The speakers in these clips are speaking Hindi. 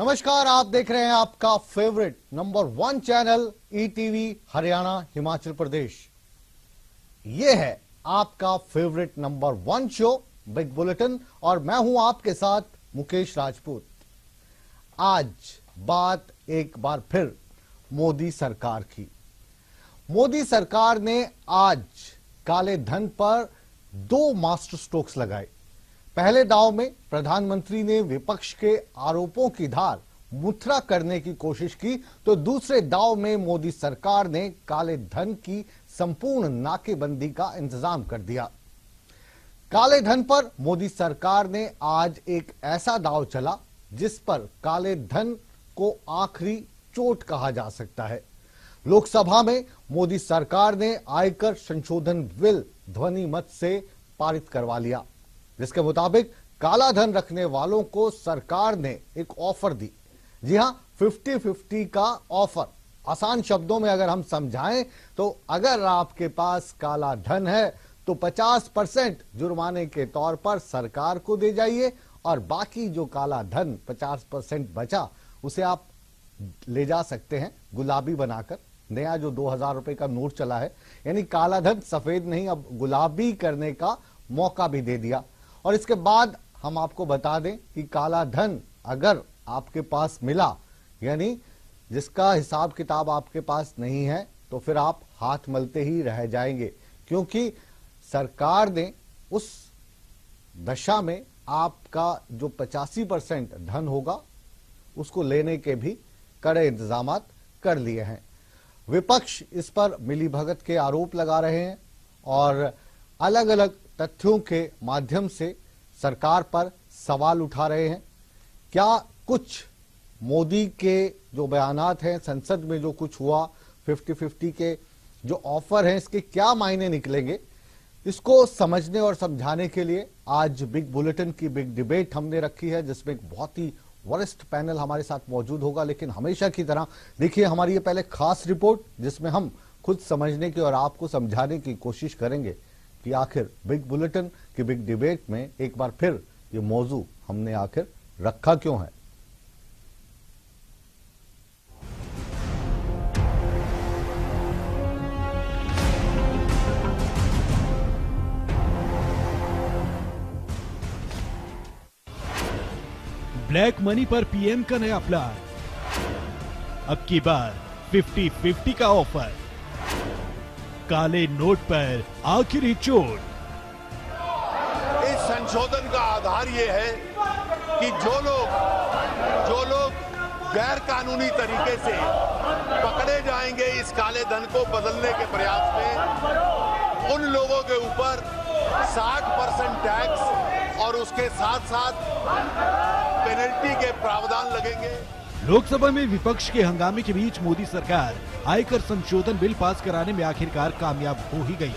नमस्कार, आप देख रहे हैं आपका favourite number 1 channel ETV Haryana Himachal Pradesh. ये है आपका favourite number 1 show big bulletin और मैं हूं आपके साथ मुकेश राजपूत। आज बात एक बार फिर मोदी सरकार की। मोदी सरकार ने आज काले धन पर 2 मास्टर स्ट्रोक्स लगाए। पहले दांव में प्रधानमंत्री ने विपक्ष के आरोपों की धार मुथरा करने की कोशिश की, तो दूसरे दांव में मोदी सरकार ने काले धन की संपूर्ण नाकेबंदी का इंतजाम कर दिया। काले धन पर मोदी सरकार ने आज एक ऐसा दांव चला जिस पर काले धन को आखिरी चोट कहा जा सकता है। लोकसभा में मोदी सरकार ने आयकर संशोधन बिल ध्वनि मत से पारित करवा लिया, जिसके मुताबिक काला धन रखने वालों को सरकार ने एक ऑफर दी। जी हां, 50-50 का ऑफर। आसान शब्दों में अगर हम समझाएं तो अगर आपके पास काला धन है तो 50% जुर्माने के तौर पर सरकार को दे जाइए और बाकी जो काला धन 50% बचा उसे आप ले जा सकते हैं गुलाबी बनाकर। नया जो 2000 रुपए का नोट चला है, यानी काला धन सफेद नहीं अब गुलाबी करने का मौका भी दे दिया। और इसके बाद हम आपको बता दें कि काला धन अगर आपके पास मिला, यानी जिसका हिसाब किताब आपके पास नहीं है, तो फिर आप हाथ मलते ही रह जाएंगे, क्योंकि सरकार ने उस दशा में आपका जो 85% धन होगा उसको लेने के भी कड़े इंतजाम कर लिए हैं। विपक्ष इस पर मिलीभगत के आरोप लगा रहे हैं और अलग अलग तथ्यों के माध्यम से सरकार पर सवाल उठा रहे हैं। क्या कुछ मोदी के जो बयानात हैं, संसद में जो कुछ हुआ, 50-50 के जो ऑफर हैं, इसके क्या मायने निकलेंगे, इसको समझने और समझाने के लिए आज बिग बुलेटिन की बिग डिबेट हमने रखी है, जिसमें एक बहुत ही वरिष्ठ पैनल हमारे साथ मौजूद होगा। लेकिन हमेशा की तरह देखिए हमारी ये पहले खास रिपोर्ट, जिसमें हम खुद समझने की और आपको समझाने की कोशिश करेंगे कि आखिर बिग बुलेटिन की बिग डिबेट में एक बार फिर ये मौजू हमने आखिर रखा क्यों है। ब्लैक मनी पर पीएम का नया प्लान। अब की बार 50-50 का ऑफर। काले नोट पर आखिरी चोट। इस संशोधन का आधार ये है कि जो लोग गैर कानूनी तरीके से पकड़े जाएंगे इस काले धन को बदलने के प्रयास में, उन लोगों के ऊपर 60% टैक्स और उसके साथ साथ पेनल्टी के प्रावधान लगेंगे। लोकसभा में विपक्ष के हंगामे के बीच मोदी सरकार आयकर संशोधन बिल पास कराने में आखिरकार कामयाब हो ही गई।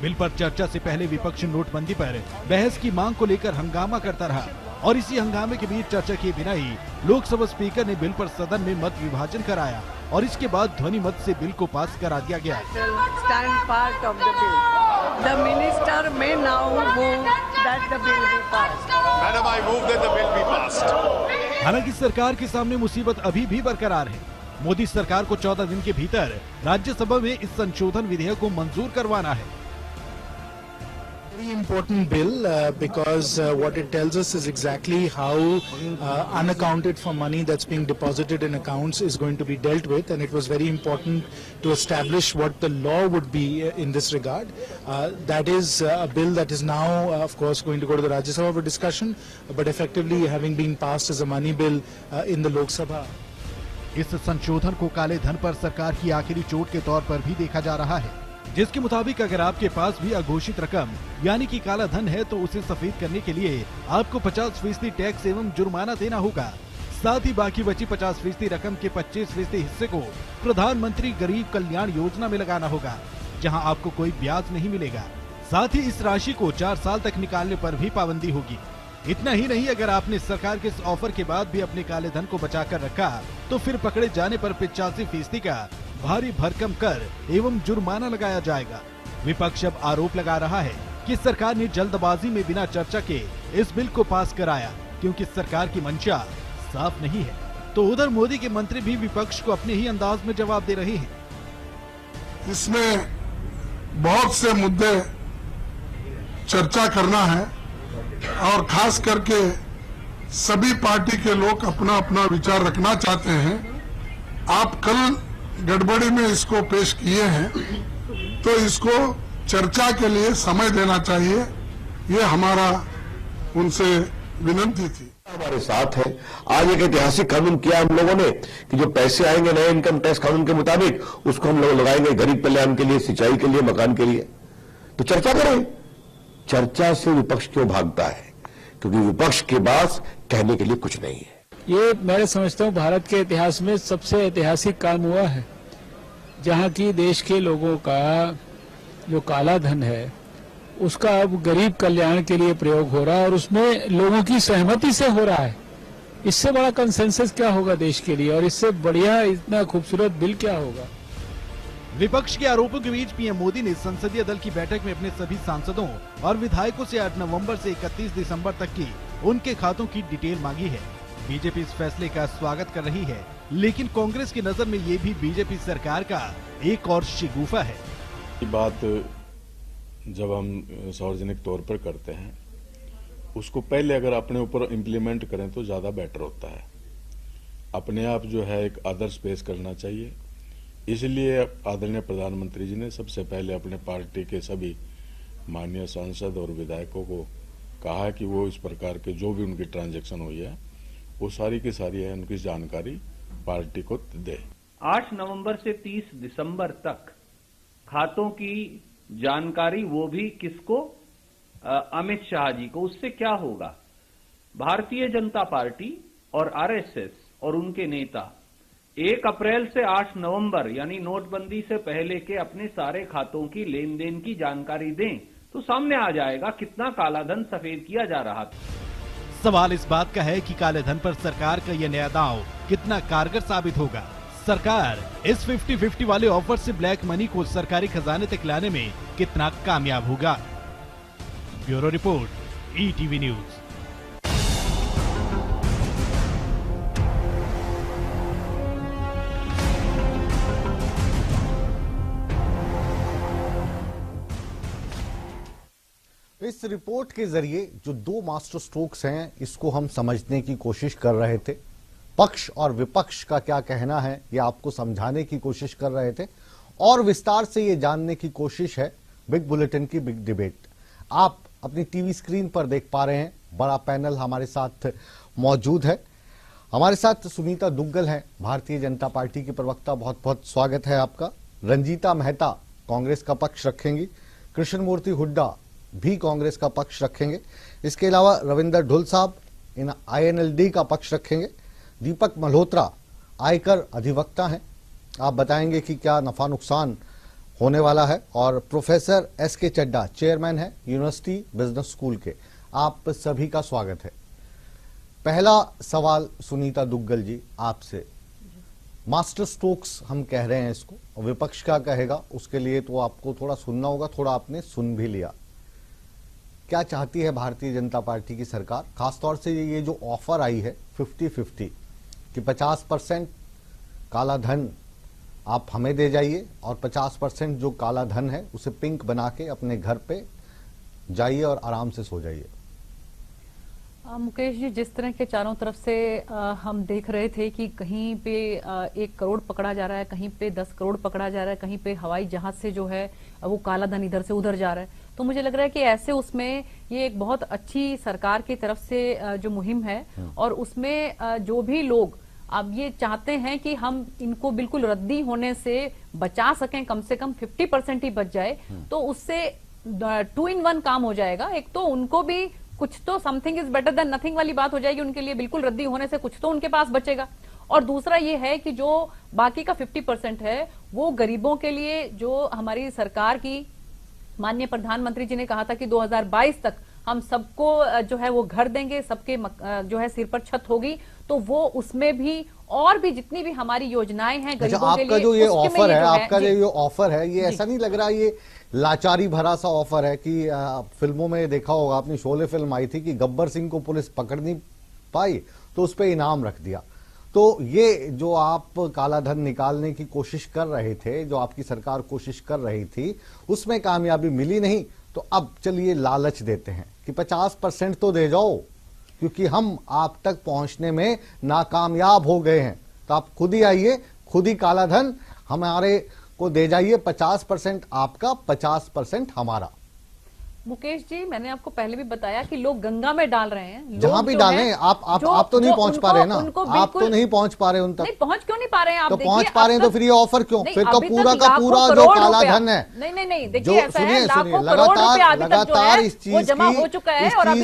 बिल पर चर्चा से पहले विपक्ष नोटबंदी पर बहस की मांग को लेकर हंगामा करता रहा और इसी हंगामे के बीच चर्चा किए बिना ही लोकसभा स्पीकर ने बिल पर सदन में मत विभाजन कराया और इसके बाद ध्वनि मत से बिल को पास करा दिया गया। The minister may now move that the bill be passed. Madam, I move that the bill be passed. हालांकि सरकार के सामने मुसीबत अभी भी बरकरार है। मोदी सरकार को 14 दिन के भीतर राज्यसभा में इस संशोधन विधेयक को मंजूर करवाना है। Very important bill because what it tells us is exactly how unaccounted for money that's being deposited in accounts is going to be dealt with, and it was very important to establish what the law would be in this regard. That is a bill that is now of course going to go to the Rajya Sabha for discussion, but effectively having been passed as a money bill in the Lok Sabha. इस संशोधन को काले धन पर सरकार की आखिरी चोट के तौर पर भी देखा जा रहा है, जिसके मुताबिक अगर आपके पास भी अघोषित रकम यानी कि काला धन है तो उसे सफेद करने के लिए आपको 50% टैक्स एवं जुर्माना देना होगा। साथ ही बाकी बची 50% रकम के 25% हिस्से को प्रधानमंत्री गरीब कल्याण योजना में लगाना होगा, जहां आपको कोई ब्याज नहीं मिलेगा। साथ ही इस राशि को 4 साल तक निकालने पर भी पाबंदी होगी। इतना ही नहीं, अगर आपने सरकार के इस ऑफर के बाद भी अपने काले धन को बचा कर रखा तो फिर पकड़े जाने पर 85% का भारी भरकम कर एवं जुर्माना लगाया जाएगा। विपक्ष अब आरोप लगा रहा है कि सरकार ने जल्दबाजी में बिना चर्चा के इस बिल को पास कराया, क्योंकि सरकार की मंशा साफ नहीं है। तो उधर मोदी के मंत्री भी विपक्ष को अपने ही अंदाज में जवाब दे रहे हैं। इसमें बहुत से मुद्दे चर्चा करना है और खास करके सभी पार्टी के लोग अपना अपना विचार रखना चाहते हैं। आप कल गड़बड़ी में इसको पेश किए हैं तो इसको चर्चा के लिए समय देना चाहिए, ये हमारा उनसे विनती थी। हमारे साथ है। आज एक ऐतिहासिक कानून किया हम लोगों ने कि जो पैसे आएंगे नए इनकम टैक्स कानून के मुताबिक उसको हम लोग लगाएंगे गरीब कल्याण के लिए, सिंचाई के लिए, मकान के लिए। तो चर्चा करें। चर्चा से विपक्ष क्यों भागता है? क्योंकि विपक्ष के पास कहने के लिए कुछ नहीं है। ये मैं समझता हूँ भारत के इतिहास में सबसे ऐतिहासिक काम हुआ है, जहाँ की देश के लोगों का जो काला धन है उसका अब गरीब कल्याण के लिए प्रयोग हो रहा है और उसमें लोगों की सहमति से हो रहा है। इससे बड़ा कंसेंसस क्या होगा देश के लिए, और इससे बढ़िया इतना खूबसूरत बिल क्या होगा। विपक्ष के आरोपों के बीच पीएम मोदी ने संसदीय दल की बैठक में अपने सभी सांसदों और विधायकों से 8 नवंबर से 31 दिसंबर तक की उनके खातों की डिटेल मांगी है। बीजेपी इस फैसले का स्वागत कर रही है, लेकिन कांग्रेस की नजर में ये भी बीजेपी सरकार का एक और शिगुफा है। बात जब हम सार्वजनिक तौर पर करते हैं उसको पहले अगर अपने ऊपर इम्प्लीमेंट करें तो ज्यादा बेटर होता है। अपने आप जो है एक आदर्श पेश करना चाहिए। इसलिए आदरणीय प्रधानमंत्री जी ने सबसे पहले अपने पार्टी के सभी माननीय सांसद और विधायकों को कहा कि वो इस प्रकार के जो भी उनकी ट्रांजैक्शन हुई है वो सारी की सारी है उनकी जानकारी पार्टी को दे। 8 नवंबर से 30 दिसंबर तक खातों की जानकारी, वो भी किसको? अमित शाह जी को। उससे क्या होगा? भारतीय जनता पार्टी और आरएसएस और उनके नेता 1 अप्रैल से 8 नवंबर यानी नोटबंदी से पहले के अपने सारे खातों की लेन देन की जानकारी दें तो सामने आ जाएगा कितना कालाधन सफेद किया जा रहा था। सवाल इस बात का है कि काले धन पर सरकार का यह नया दांव कितना कारगर साबित होगा। सरकार इस 50-50 वाले ऑफर से ब्लैक मनी को सरकारी खजाने तक लाने में कितना कामयाब होगा। Bureau report, ETV news. इस रिपोर्ट के जरिए जो 2 मास्टर स्ट्रोक्स हैं इसको हम समझने की कोशिश कर रहे थे। पक्ष और विपक्ष का क्या कहना है ये आपको समझाने की कोशिश कर रहे थे और विस्तार से ये जानने की कोशिश है बिग बुलेटिन की बिग डिबेट। आप अपनी टीवी स्क्रीन पर देख पा रहे हैं, बड़ा पैनल हमारे साथ मौजूद है। हमारे साथ सुनीता दुग्गल है, भारतीय जनता पार्टी की प्रवक्ता, बहुत बहुत स्वागत है आपका। रंजीता मेहता कांग्रेस का पक्ष रखेंगी, कृष्ण मूर्ति हुड्डा भी कांग्रेस का पक्ष रखेंगे। इसके अलावा रविंदर ढुल साहब INLD का पक्ष रखेंगे। दीपक मल्होत्रा आयकर अधिवक्ता हैं, आप बताएंगे कि क्या नफा नुकसान होने वाला है। और प्रोफेसर SK चड्डा चेयरमैन है यूनिवर्सिटी बिजनेस स्कूल के। आप सभी का स्वागत है। पहला सवाल सुनीता दुग्गल जी आपसे, मास्टर स्ट्रोक्स हम कह रहे हैं इसको, विपक्ष क्या कहेगा उसके लिए तो आपको थोड़ा सुनना होगा, थोड़ा आपने सुन भी लिया। क्या चाहती है भारतीय जनता पार्टी की सरकार? खासतौर से ये जो ऑफर आई है 50-50 कि 50% काला धन आप हमें दे जाइए और 50% जो काला धन है उसे पिंक बना के अपने घर पे जाइए और आराम से सो जाइए। मुकेश जी, जिस तरह के चारों तरफ से हम देख रहे थे कि कहीं पे 1 करोड़ पकड़ा जा रहा है, कहीं पे 10 करोड़ पकड़ा जा रहा है, कहीं पे हवाई जहाज से जो है वो काला धन इधर से उधर जा रहा है, तो मुझे लग रहा है कि ऐसे उसमें ये एक बहुत अच्छी सरकार की तरफ से जो मुहिम है और उसमें जो भी लोग अब ये चाहते हैं कि हम इनको बिल्कुल रद्दी होने से बचा सकें, कम से कम 50% ही बच जाए, तो उससे 2 in 1 काम हो जाएगा। एक तो उनको भी कुछ तो something is better than nothing वाली बात हो जाएगी उनके लिए, बिल्कुल रद्दी होने से कुछ तो उनके पास बचेगा। और दूसरा ये है कि जो बाकी का 50% है वो गरीबों के लिए, जो हमारी सरकार की माननीय प्रधानमंत्री जी ने कहा था कि 2022 तक हम सबको जो है वो घर देंगे, सबके जो है सिर पर छत होगी, तो वो उसमें भी और भी जितनी भी हमारी योजनाएं हैं गरीबों के लिए, जो ये ऑफर है, आपका जो ये ऑफर है, ये ऐसा नहीं लग रहा ये लाचारी भरा सा ऑफर है कि फिल्मों में देखा होगा आपने, शोले फिल्म आई थी कि गब्बर सिंह को पुलिस पकड़ नहीं पाई तो उस पर इनाम रख दिया। तो ये जो आप काला धन निकालने की कोशिश कर रहे थे, जो आपकी सरकार कोशिश कर रही थी, उसमें कामयाबी मिली नहीं, तो अब चलिए लालच देते हैं कि 50% तो दे जाओ, क्योंकि हम आप तक पहुंचने में नाकामयाब हो गए हैं। तो आप खुद ही आइए, खुद ही काला धन हमारे को दे जाइए, 50% आपका, 50% हमारा। मुकेश जी, मैंने आपको पहले भी बताया कि लोग गंगा में डाल रहे हैं, जहां भी डालें। आप तो नहीं पहुंच पा रहे ना, आप तो नहीं पहुंच पा रहे उन तक। नहीं, पहुंच क्यों नहीं पा रहे हैं आप? तो पहुंच पा रहे हैं तो फिर ये ऑफर क्यों? फिर तो पूरा का पूरा जो काला धन है, नहीं, देखिए ऐसा है, सुनिए, लगातार इस चीज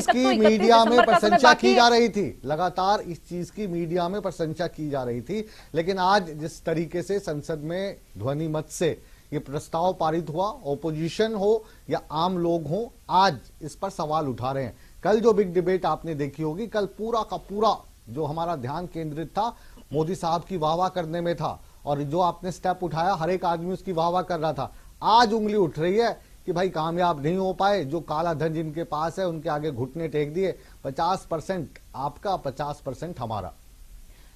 की मीडिया में प्रशंसा की जा रही थी, लगातार इस चीज की मीडिया में प्रशंसा की जा रही थी, लेकिन आज जिस तरीके से संसद में ध्वनि मत से ये प्रस्ताव पारित हुआ, ओपोजिशन हो या आम लोग हो, आज इस पर सवाल उठा रहे हैं। कल जो बिग डिबेट आपने देखी होगी, कल पूरा का पूरा जो हमारा ध्यान केंद्रित था मोदी साहब की वाहवाह करने में था, और जो आपने स्टेप उठाया हर एक आदमी उसकी वाहवाह कर रहा था। आज उंगली उठ रही है कि भाई कामयाब नहीं हो पाए, जो काला धन जिनके पास है उनके आगे घुटने टेक दिए। 50% आपका, 50% हमारा।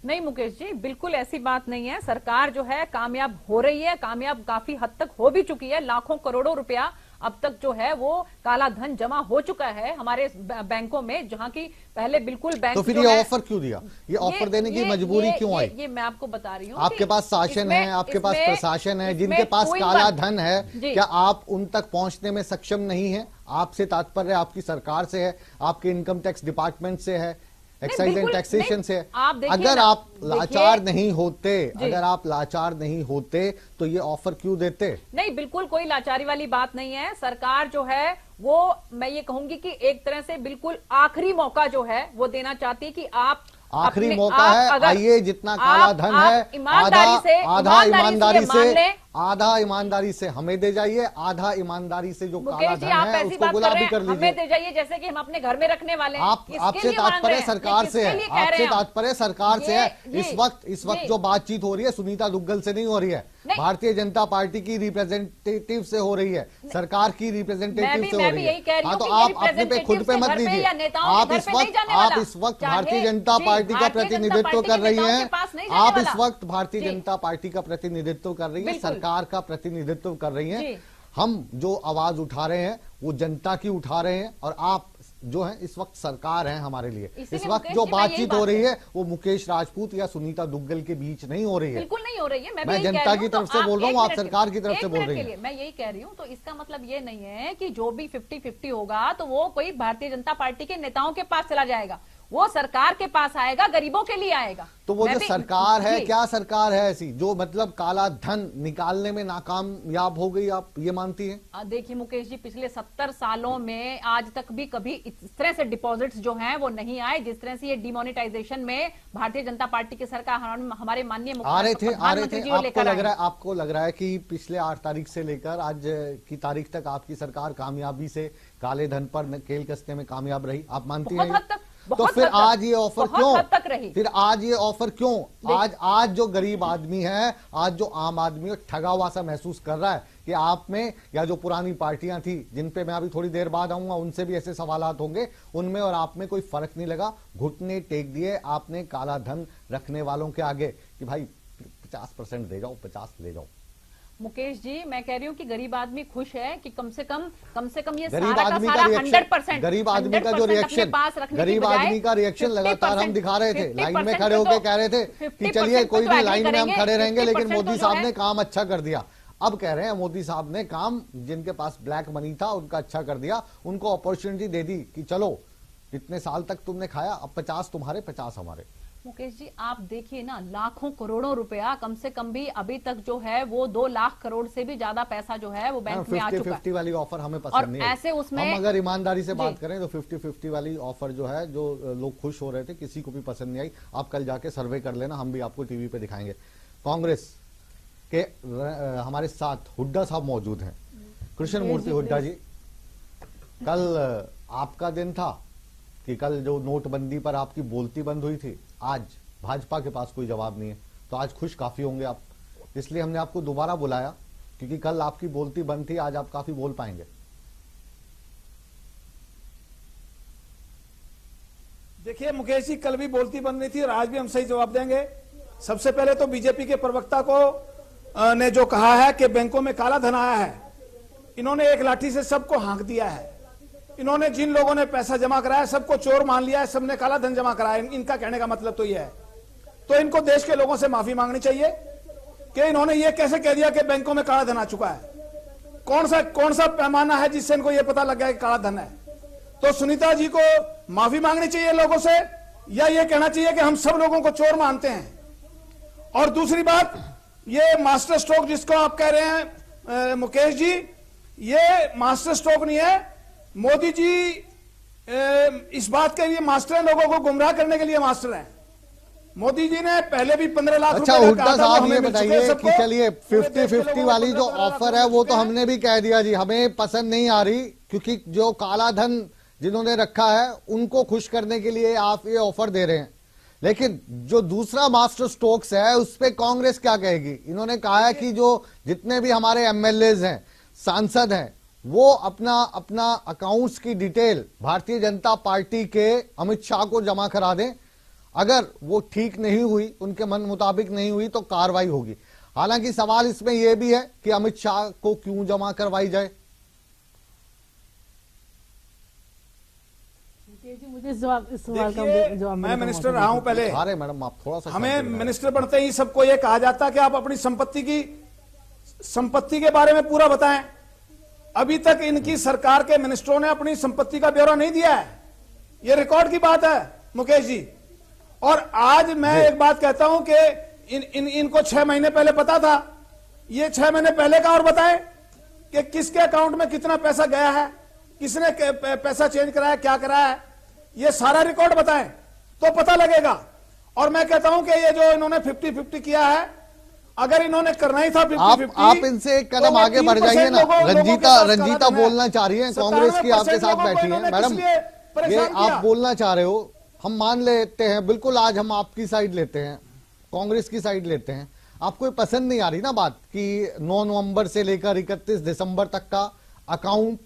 नहीं मुकेश जी, बिल्कुल ऐसी बात नहीं है। सरकार जो है कामयाब हो रही है, कामयाब काफी हद तक हो भी चुकी है। लाखों करोड़ों रुपया अब तक जो है वो काला धन जमा हो चुका है हमारे बैंकों में, जहां की पहले बिल्कुल बैंक। तो फिर ये ऑफर क्यों दिया? ये ऑफर देने की मजबूरी क्यों आई? ये मैं आपको बता रही हूँ। आपके पास शासन है, आपके पास प्रशासन है, जिनके पास काला धन है, क्या आप उन तक पहुंचने में सक्षम नहीं है? आपसे तात्पर्य आपकी सरकार से है, आपके इनकम टैक्स डिपार्टमेंट से है, एक्साइज एंड टैक्सेशन से। अगर आप लाचार नहीं होते, अगर आप लाचार नहीं होते तो ये ऑफर क्यों देते? नहीं, बिल्कुल कोई लाचारी वाली बात नहीं है। सरकार जो है वो, मैं ये कहूंगी कि एक तरह से बिल्कुल आखिरी मौका जो है वो देना चाहती है कि आप आखिरी मौका है। आइए, जितना काला धन है आधा ईमानदारी से हमें दे जाइए, आधा ईमानदारी से जो काला धन है उसको गुलाबी कर लीजिए। हमें दे जाइए जैसे कि हम अपने घर में रखने वाले हैं। आपसे तात्पर्य सरकार से है, आपसे तात्पर्य सरकार से है। इस वक्त जो बातचीत हो रही है सुनीता दुग्गल से नहीं हो रही है, भारतीय जनता पार्टी की रिप्रेजेंटेटिव से हो रही है, सरकार की रिप्रेजेंटेटिव से हो रही है। हाँ, तो आप अपने पे खुद पे मत लीजिए। आप इस वक्त भारतीय जनता पार्टी का प्रतिनिधित्व कर रही हैं, आप इस वक्त भारतीय जनता पार्टी का प्रतिनिधित्व कर रही है, सरकार का प्रतिनिधित्व कर रही हैं। हम जो आवाज उठा रहे हैं वो जनता की उठा रहे हैं, और आप जो है इस वक्त सरकार है हमारे लिए। इस वक्त जो बातचीत हो रही है वो मुकेश राजपूत या सुनीता दुग्गल के बीच नहीं हो रही है, बिल्कुल नहीं हो रही है। मैं जनता की तरफ से बोल रहा हूँ, आप सरकार की तरफ से बोल रही हैं। मैं यही कह रही हूँ। तो इसका मतलब ये नहीं है कि जो भी 50-50 होगा तो वो कोई भारतीय जनता पार्टी के नेताओं के पास चला जाएगा, वो सरकार के पास आएगा, गरीबों के लिए आएगा। तो वो जो सरकार है, क्या सरकार है ऐसी जो मतलब काला धन निकालने में नाकामयाब हो गई, आप ये मानती हैं? देखिए मुकेश जी, पिछले 70 सालों में आज तक भी कभी इस तरह से डिपॉजिट्स जो हैं वो नहीं आए जिस तरह से ये डिमोनेटाइजेशन में भारतीय जनता पार्टी की सरकार हमारे माननीय आ रहे थे। आपको लग रहा है कि पिछले 8 तारीख से लेकर आज की तारीख तक आपकी सरकार कामयाबी से काले धन पर नकेल कसने में कामयाब रही, आप मानती हैं? तो फिर आज ये ऑफर क्यों? फिर आज ये ऑफर क्यों? आज जो गरीब आदमी है, आज जो आम आदमी ठगा हुआ सा महसूस कर रहा है कि आप में या जो पुरानी पार्टियां थी जिन पे मैं अभी थोड़ी देर बाद आऊंगा, उनसे भी ऐसे सवालात होंगे, उनमें और आप में कोई फर्क नहीं लगा। घुटने टेक दिए आपने काला धन रखने वालों के आगे कि भाई 50% दे जाओ, 50 ले जाओ। मुकेश जी, मैं कह रही हूँ कि गरीब आदमी खुश है कि कम से कम ये गरीब आदमी का रिएक्शन, गरीब आदमी का जो रिएक्शन, गरीब आदमी का रिएक्शन लगातार हम दिखा रहे थे, लाइन में खड़े होकर कह रहे थे कि चलिए कोई नहीं, लाइन में हम खड़े रहेंगे, लेकिन मोदी साहब ने काम अच्छा कर दिया। अब कह रहे हैं मोदी साहब ने काम, जिनके पास ब्लैक मनी था उनका अच्छा कर दिया, उनको अपॉर्चुनिटी दे दी कि चलो इतने साल तक तुमने खाया, अब 50 तुम्हारे, 50 हमारे। मुकेश जी, आप देखिए ना, लाखों करोड़ों रुपया, कम से कम भी अभी तक जो है वो 2 लाख करोड़ से भी ज्यादा पैसा जो है वो बैंक में आ चुका है। 50-50 वाली ऑफर हमें पसंद नहीं है। ऐसे उसमें हम अगर ईमानदारी से बात करें तो 50-50 वाली ऑफर जो है, जो लोग खुश हो रहे थे, किसी को भी पसंद नहीं आई। आप कल जाके सर्वे कर लेना, हम भी आपको टीवी पे दिखाएंगे। कांग्रेस के हमारे साथ हुड्डा साहब मौजूद हैं, कृष्ण मूर्ति हुड्डा जी। कल आपका दिन था कि कल जो नोटबंदी पर आपकी बोलती बंद हुई थी, आज भाजपा के पास कोई जवाब नहीं है, तो आज खुश काफी होंगे आप, इसलिए हमने आपको दोबारा बुलाया, क्योंकि कल आपकी बोलती बंद थी, आज आप काफी बोल पाएंगे। देखिए मुकेश जी, कल भी बोलती बंद नहीं थी और आज भी हम सही जवाब देंगे। सबसे पहले तो बीजेपी के प्रवक्ता को ने जो कहा है कि बैंकों में काला धन आया है, इन्होंने एक लाठी से सबको हाँक दिया है। इन्होंने जिन लोगों ने पैसा जमा कराया सबको चोर मान लिया है, सबने काला धन जमा कराया। इनका कहने का मतलब तो यह है, तो इनको देश के लोगों से माफी मांगनी चाहिए कि इन्होंने ये कैसे कह दिया कि बैंकों में काला धन आ चुका है। कौन सा पैमाना है जिससे इनको ये पता लग गया कि काला धन है? तो सुनीता जी को माफी मांगनी चाहिए लोगों से, या ये कहना चाहिए कि हम सब लोगों को चोर मानते हैं? और दूसरी बात, ये मास्टर स्ट्रोक जिसको आप कह रहे हैं मुकेश जी, ये मास्टर स्ट्रोक नहीं है। मोदी जी इस बात के लिए मास्टर हैं, लोगों को गुमराह करने के लिए मास्टर हैं। मोदी जी ने पहले भी 15 लाख अच्छा, हुड्डा साहब ये बताइए कि चलिए 50-50 वाली जो ऑफर है वो तो हमने भी कह दिया जी, हमें पसंद नहीं आ रही, क्योंकि जो काला धन जिन्होंने रखा है उनको खुश करने के लिए आप ये ऑफर दे रहे हैं। लेकिन जो दूसरा मास्टर स्ट्रोक्स है उस पे कांग्रेस क्या कहेगी? इन्होंने कहा है कि जो जितने भी हमारे एमएलएज हैं, सांसद हैं, वो अपना अकाउंट्स की डिटेल भारतीय जनता पार्टी के अमित शाह को जमा करा दें। अगर वो ठीक नहीं हुई, उनके मन मुताबिक नहीं हुई, तो कार्रवाई होगी। हालांकि सवाल इसमें यह भी है कि अमित शाह को क्यों जमा करवाई जाए। मुझे इस सवाल का जवाब मैं मिनिस्टर रहा हूं पहले। अरे मैडम आप थोड़ा सा, हमें मिनिस्टर बनते ही सबको यह कहा जाता कि आप अपनी संपत्ति के बारे में पूरा बताएं। अभी तक इनकी सरकार के मिनिस्टरों ने अपनी संपत्ति का ब्यौरा नहीं दिया है। यह रिकॉर्ड की बात है मुकेश जी। और आज मैं एक बात कहता हूं कि इनको 6 महीने पहले पता था, ये 6 महीने पहले का और बताएं कि किसके अकाउंट में कितना पैसा गया है, किसने पैसा चेंज कराया, क्या कराया है, ये सारा रिकॉर्ड बताएं तो पता लगेगा। और मैं कहता हूं कि ये जो इन्होंने 50-50 किया है, अगर इन्होंने करना ही था 50-50, आप इनसे एक कदम आगे बढ़ जाइए ना। रंजीता बोलना चाह रही है, कांग्रेस की आपके साथ बैठी है। मैडम ये आप बोलना चाह रहे हो, हम मान लेते हैं, बिल्कुल आज हम आपकी साइड लेते हैं, कांग्रेस की साइड लेते हैं। आपको ये पसंद नहीं आ रही ना बात कि 9 नवंबर से लेकर 31 दिसंबर तक का अकाउंट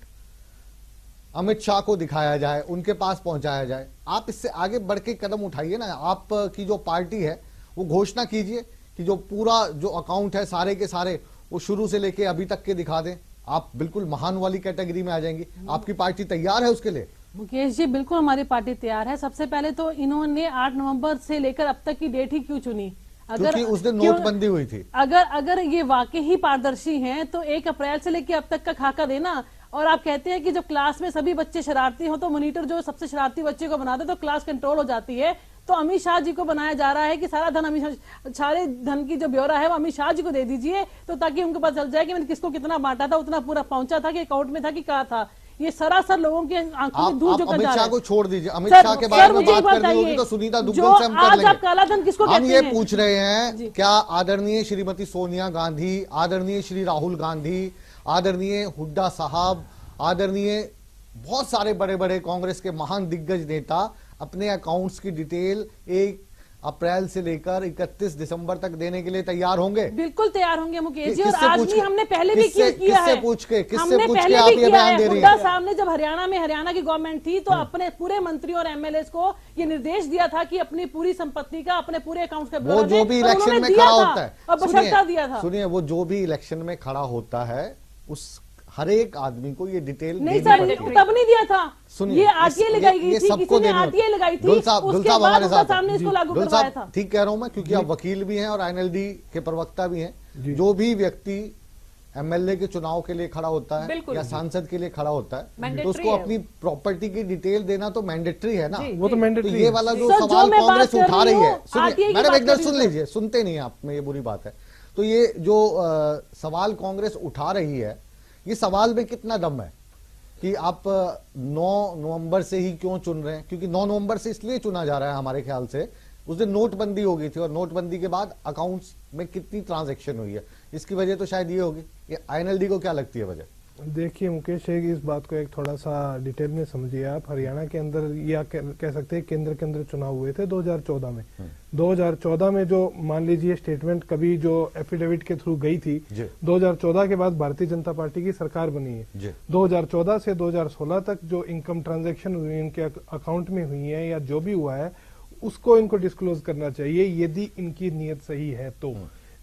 अमित शाह को दिखाया जाए, उनके पास पहुंचाया जाए। आप इससे आगे बढ़ के कदम उठाइए ना। आपकी जो पार्टी है वो घोषणा कीजिए कि जो पूरा जो अकाउंट है सारे के सारे वो शुरू से लेके अभी तक के दिखा दें। आप बिल्कुल महान वाली कैटेगरी में आ जाएंगी। आपकी पार्टी तैयार है उसके लिए? मुकेश जी बिल्कुल हमारी पार्टी तैयार है। सबसे पहले तो इन्होंने 8 नवंबर से लेकर अब तक की डेट ही क्यों चुनी? क्योंकि उस दिन नोटबंदी हुई थी। अगर ये वाकई ही पारदर्शी हैं तो 1 अप्रैल से लेकर अब तक का खाका देना। और आप कहते हैं कि जब क्लास में सभी बच्चे शरारती हो तो मॉनिटर जो सबसे शरारती बच्चे को बनाते तो क्लास कंट्रोल हो जाती है। तो अमित शाह जी को बनाया जा रहा है कि सारा धन की जो ब्यौरा है वो अमित शाह जी को दे दीजिए, तो ताकि उनको पता चल जाए कि मैंने किसको कितना बांटा था, उतना पूरा पहुंचा था कि अकाउंट में था कि कहा था। ये सरासर लोगों के आंखों में दूर जो अमित शाह को छोड़ दीजिए। अमित शाह के बारे में बात करनी होगी तो सुनीता दुग्गल से हम कर लेंगे। आप काला धन किसको कहते हैं? हम ये पूछ रहे हैं, क्या आदरणीय श्रीमती सोनिया गांधी, आदरणीय श्री राहुल गांधी, आदरणीय हुड्डा साहब, आदरणीय बहुत सारे बड़े बड़े कांग्रेस के महान दिग्गज नेता अपने अकाउंट्स की डिटेल 1 अप्रैल से लेकर 31 दिसंबर तक देने के लिए तैयार होंगे? बिल्कुल तैयार होंगे मुकेश जी। और आज नहीं, हमने पहले भी किया है। किससे पूछ के आप ये बयान दे रही हैं? साहब ने जब हरियाणा की गवर्नमेंट थी तो अपने पूरे मंत्रियों और एमएलए को ये निर्देश दिया था कि अपनी पूरी संपत्ति का, अपने पूरे अकाउंट का वो जो भी इलेक्शन में खड़ा होता है, सुनिए, वो जो भी इलेक्शन में खड़ा होता है उस हर एक आदमी को ये डिटेल नहीं सर, तब नहीं दिया था। सुनिए, ये आरटीआई लगाई गई थी, किसी ने आरटीआई लगाई थी, उसके बाद उनका सामने इसको लागू करवाया था। ठीक कह रहा हूं मैं, क्योंकि आप वकील भी हैं और आईएनएलडी के प्रवक्ता भी हैं। जो भी व्यक्ति एमएलए के चुनाव के लिए खड़ा होता है या सांसद के लिए खड़ा होता है तो उसको अपनी प्रॉपर्टी की डिटेल देना तो मैंडेटरी है ना। वो तो मैंडेटरी। ये वाला जो सवाल कांग्रेस उठा रही है, सुनिए मैडम एक बार सुन लीजिए, सुनते नहीं आप में, ये बुरी बात है। तो ये जो सवाल कांग्रेस उठा रही है, ये सवाल में कितना दम है कि आप 9 नवंबर से ही क्यों चुन रहे हैं? क्योंकि 9 नवंबर से इसलिए चुना जा रहा है हमारे ख्याल से, उस दिन नोटबंदी हो गई थी और नोटबंदी के बाद अकाउंट्स में कितनी ट्रांजैक्शन हुई है, इसकी वजह तो शायद ये होगी। ये आईएनएलडी को क्या लगती है वजह? देखिए मुकेश, एक इस बात को एक थोड़ा सा डिटेल में समझिए आप। हरियाणा के अंदर या कह सकते हैं केंद्र के अंदर चुनाव हुए थे 2014 में। 2014 में जो मान लीजिए स्टेटमेंट कभी जो एफिडेविट के थ्रू गई थी, 2014 के बाद भारतीय जनता पार्टी की सरकार बनी है। 2014 से 2016 तक जो इनकम ट्रांजैक्शन हुई इनके अकाउंट में हुई है या जो भी हुआ है, उसको इनको डिस्क्लोज करना चाहिए यदि इनकी नीयत सही है तो।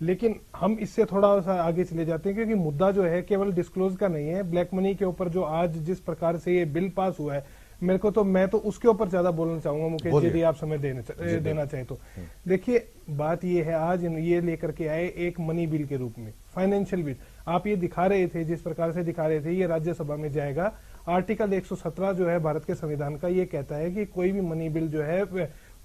लेकिन हम इससे थोड़ा सा आगे चले जाते हैं क्योंकि मुद्दा जो है केवल डिस्क्लोज का नहीं है, ब्लैक मनी के ऊपर जो आज जिस प्रकार से ये बिल पास हुआ है, मैं तो उसके ऊपर ज्यादा बोलना चाहूंगा मुकेश जी, यदि आप समय देना चाहें तो। देखिए बात ये है, आज ये लेकर के आए एक मनी बिल के रूप में, फाइनेंशियल बिल। आप ये दिखा रहे थे, जिस प्रकार से दिखा रहे थे, ये राज्यसभा में जाएगा। आर्टिकल 117 जो है भारत के संविधान का, ये कहता है कि कोई भी मनी बिल जो है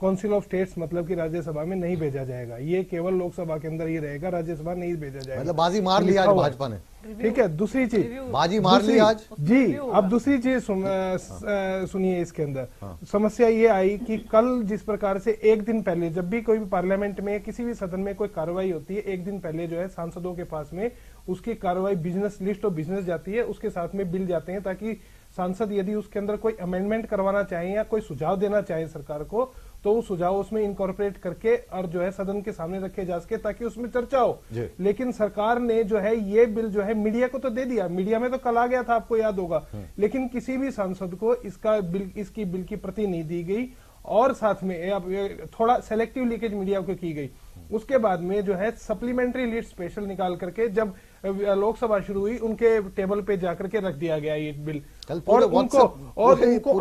काउंसिल ऑफ स्टेट्स मतलब कि राज्यसभा में नहीं भेजा जाएगा, ये केवल लोकसभा के अंदर ही रहेगा, राज्यसभा नहीं भेजा जाएगा। मतलब बाजी मार ली आज भाजपा ने। ठीक है, दूसरी चीज बाजी मार ली आज जी। अब दूसरी चीज सुनिए, इसके अंदर समस्या ये आई कि कल जिस प्रकार से एक दिन पहले, जब भी कोई भी पार्लियामेंट में किसी भी सदन में कोई कार्रवाई होती है, एक दिन पहले जो है सांसदों के पास में उसकी कार्रवाई बिजनेस लिस्ट और बिजनेस जाती है, उसके साथ में बिल जाते हैं, ताकि सांसद यदि उसके अंदर कोई अमेंडमेंट करवाना चाहें या कोई सुझाव देना चाहे सरकार को, तो वो सुझाव उसमें इनकॉर्पोरेट करके और जो है सदन के सामने रखे जा सके ताकि उसमें चर्चा हो। लेकिन सरकार ने जो है ये बिल जो है मीडिया को तो दे दिया, मीडिया में तो कल आ गया था, आपको याद होगा, लेकिन किसी भी सांसद को इसकी बिल की प्रति नहीं दी गई और साथ में थोड़ा सेलेक्टिव लीकेज मीडिया को की गई। उसके बाद में जो है सप्लीमेंट्री लिस्ट स्पेशल निकाल करके जब लोकसभा शुरू हुई, उनके टेबल पे जाकर के रख दिया गया ये बिल। और उनको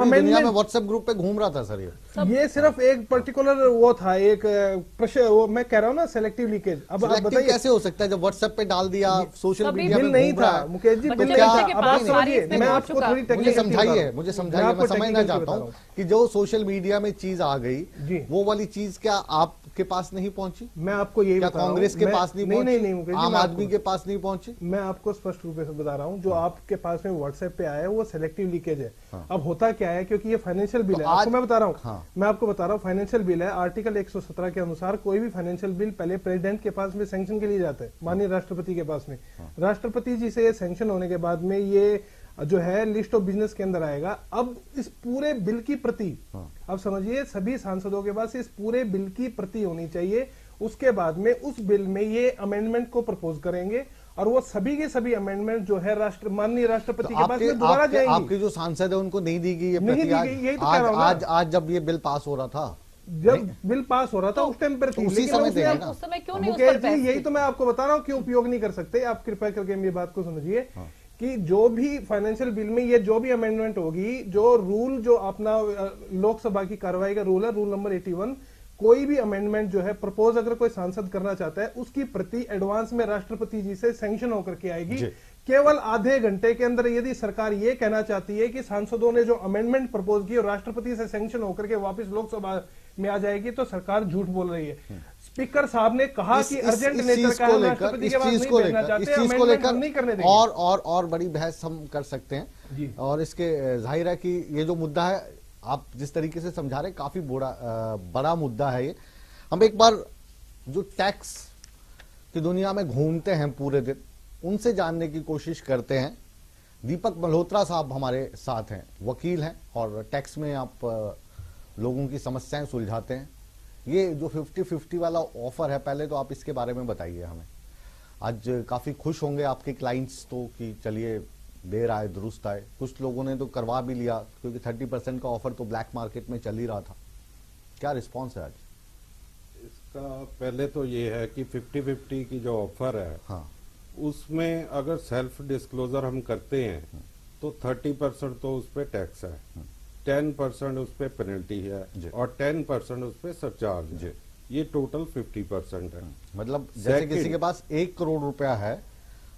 दुनिया में व्हाट्सएप ग्रुप पे घूम रहा था सर ये सिर्फ एक पर्टिकुलर वो था, एक वो मैं कह रहा हूँ ना, सेलेक्टिव लीकेज। अब आप बताइए कैसे हो सकता है जब व्हाट्सएप पे डाल दिया, सोशल मीडिया बिल नहीं था मुकेश जी, बिल मैं आपको थोड़ी मुझे समझाइए, मैं समझना चाहता हूँ कि जो सोशल मीडिया में चीज आ गई, वो वाली चीज क्या आपके पास नहीं पहुंची? मैं आपको यही बता रहा हूं, कांग्रेस के पास नहीं पहुंची, आम आदमी के पास नहीं पहुंची? मैं आपको स्पष्ट रूप से बता रहा हूं, जो आपके पास में व्हाट्सएप पे आया है वो सेलेक्टिव लीकेज है। अब होता क्या है, क्योंकि ये फाइनेंशियल बिल है, आपको मैं बता रहा हूं, मैं आपको बता रहा हूं, फाइनेंशियल बिल है। आर्टिकल 117 के अनुसार कोई भी फाइनेंशियल बिल पहले प्रेसिडेंट के पास में सैंक्शन के लिए जाता है, माननीय राष्ट्रपति के पास में। राष्ट्रपति जी से सैंक्शन होने के बाद में ये जो है लिस्ट ऑफ बिजनेस के अंदर आएगा। अब इस पूरे बिल की प्रति, अब समझिए सभी सांसदों के पास इस पूरे बिल की प्रति होनी चाहिए। उसके बाद में उस बिल में ये अमेंडमेंट को प्रपोज करेंगे और वो सभी के सभी अमेंडमेंट जो है माननीय राष्ट्रपति के पास में दोबारा जाएंगे। आपके जो सांसद है उनको नहीं दी गई ये प्रति? आज जब ये बिल पास हो रहा था, जब बिल पास हो रहा था उस टाइम पर थी, उसी समय देंगे उस समय क्यों नहीं? मुकेश जी यही तो मैं आपको बता रहा हूँ क्यों उपयोग नहीं कर सकते। आप कृपया करके मेरी बात को समझिए कि जो भी फाइनेंशियल बिल में ये जो भी अमेंडमेंट होगी, जो रूल जो अपना लोकसभा की कार्रवाई का रूल है, रूल नंबर 81, कोई भी अमेंडमेंट जो है प्रपोज अगर कोई सांसद करना चाहता है, उसकी प्रति एडवांस में राष्ट्रपति जी से सैंक्शन होकर के आएगी। केवल आधे घंटे के अंदर यदि सरकार ये कहना चाहती है कि सांसदों ने जो अमेंडमेंट प्रपोज की और राष्ट्रपति से सैंक्शन होकर के वापस लोकसभा में आ जाएगी, तो सरकार झूठ बोल रही है। स्पीकर साहब ने कहा कि अर्जेंट नेचर का है, राष्ट्रपति के पास नहीं भेजना चाहते, अमेंडमेंट नहीं करने देंगे। और बड़ी बहस हम कर सकते हैं, और इसके जाहिर है कि ये जो मुद्दा है आप जिस तरीके से समझा रहे, काफी बड़ा मुद्दा है ये। हम एक बार जो टैक्स की दुनिया में घूमते हैं पूरे दिन, उनसे जानने की कोशिश करते हैं। दीपक मल्होत्रा साहब हमारे साथ हैं, वकील हैं और टैक्स में आप लोगों की समस्याएं सुलझाते हैं। ये जो 50-50 वाला ऑफर है, पहले तो आप इसके बारे में बताइए हमें। आज काफी खुश होंगे आपके क्लाइंट्स तो कि चलिए देर आए दुरुस्त आए। कुछ लोगों ने तो करवा भी लिया क्योंकि 30% का ऑफर तो ब्लैक मार्केट में चल ही रहा था। क्या रिस्पांस है आज इसका? पहले तो ये है कि 50-50 की जो ऑफर है, उसमें अगर सेल्फ डिस्क्लोजर हम करते हैं तो 30% तो उस पर टैक्स है, 10% उस पर पेनल्टी है और 10% उस पर सरचार्ज है। ये टोटल 50% है। मतलब जैसे किसी के पास 1 करोड़ रुपया है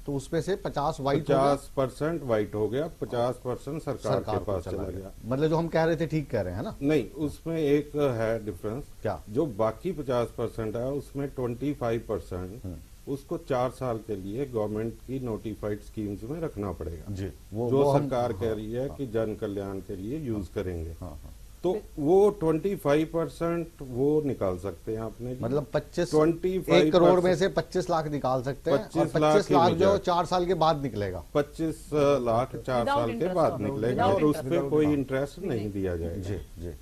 तो उसमें से 50% वाइट हो गया, 50% सरकार के पास चला गया। मतलब जो हम कह रहे थे ठीक कह रहे हैं ना? नहीं, उसमें एक है डिफरेंस। क्या? जो बाकी 50% है उसमें 25% उसको 4 साल के लिए गवर्नमेंट की नोटिफाइड स्कीम्स में रखना पड़ेगा जी। जो सरकार कह रही है कि जन कल्याण के लिए यूज करेंगे। तो वो 25% वो निकाल सकते हैं आपने, मतलब 1 करोड़ में से 25 लाख निकाल सकते हैं। 25 लाख जो 4 साल के बाद निकलेगा, 25 लाख 4 साल के बाद निकलेगा और उस पर कोई इंटरेस्ट नहीं दिया जाएगा। जी जी।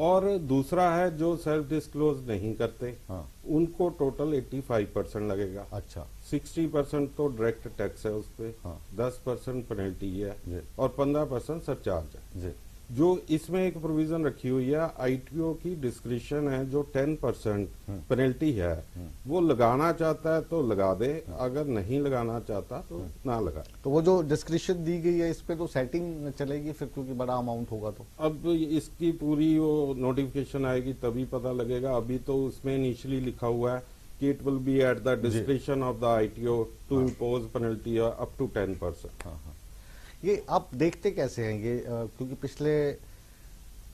और दूसरा है जो सेल्फ डिस्क्लोज नहीं करते, उनको टोटल 85% लगेगा। अच्छा। 60% तो डायरेक्ट टैक्स है उस पे, 10% पेनल्टी है और 15% सरचार्ज है। जो इसमें एक प्रोविजन रखी हुई है, आईटीओ की डिस्क्रिप्शन है, जो 10% पेनल्टी है वो लगाना चाहता है तो लगा दे, अगर नहीं लगाना चाहता तो ना लगाए। तो वो जो डिस्क्रिप्शन दी गई है इस पे तो सेटिंग चलेगी फिर, क्योंकि बड़ा अमाउंट होगा तो अब इसकी पूरी वो नोटिफिकेशन आएगी तभी पता लगेगा। अभी तो उसमें इनिशियली लिखा हुआ है कि it will be at the description of the ITO to impose penalty up to 10%। ये आप देखते कैसे हैं ये, क्योंकि पिछले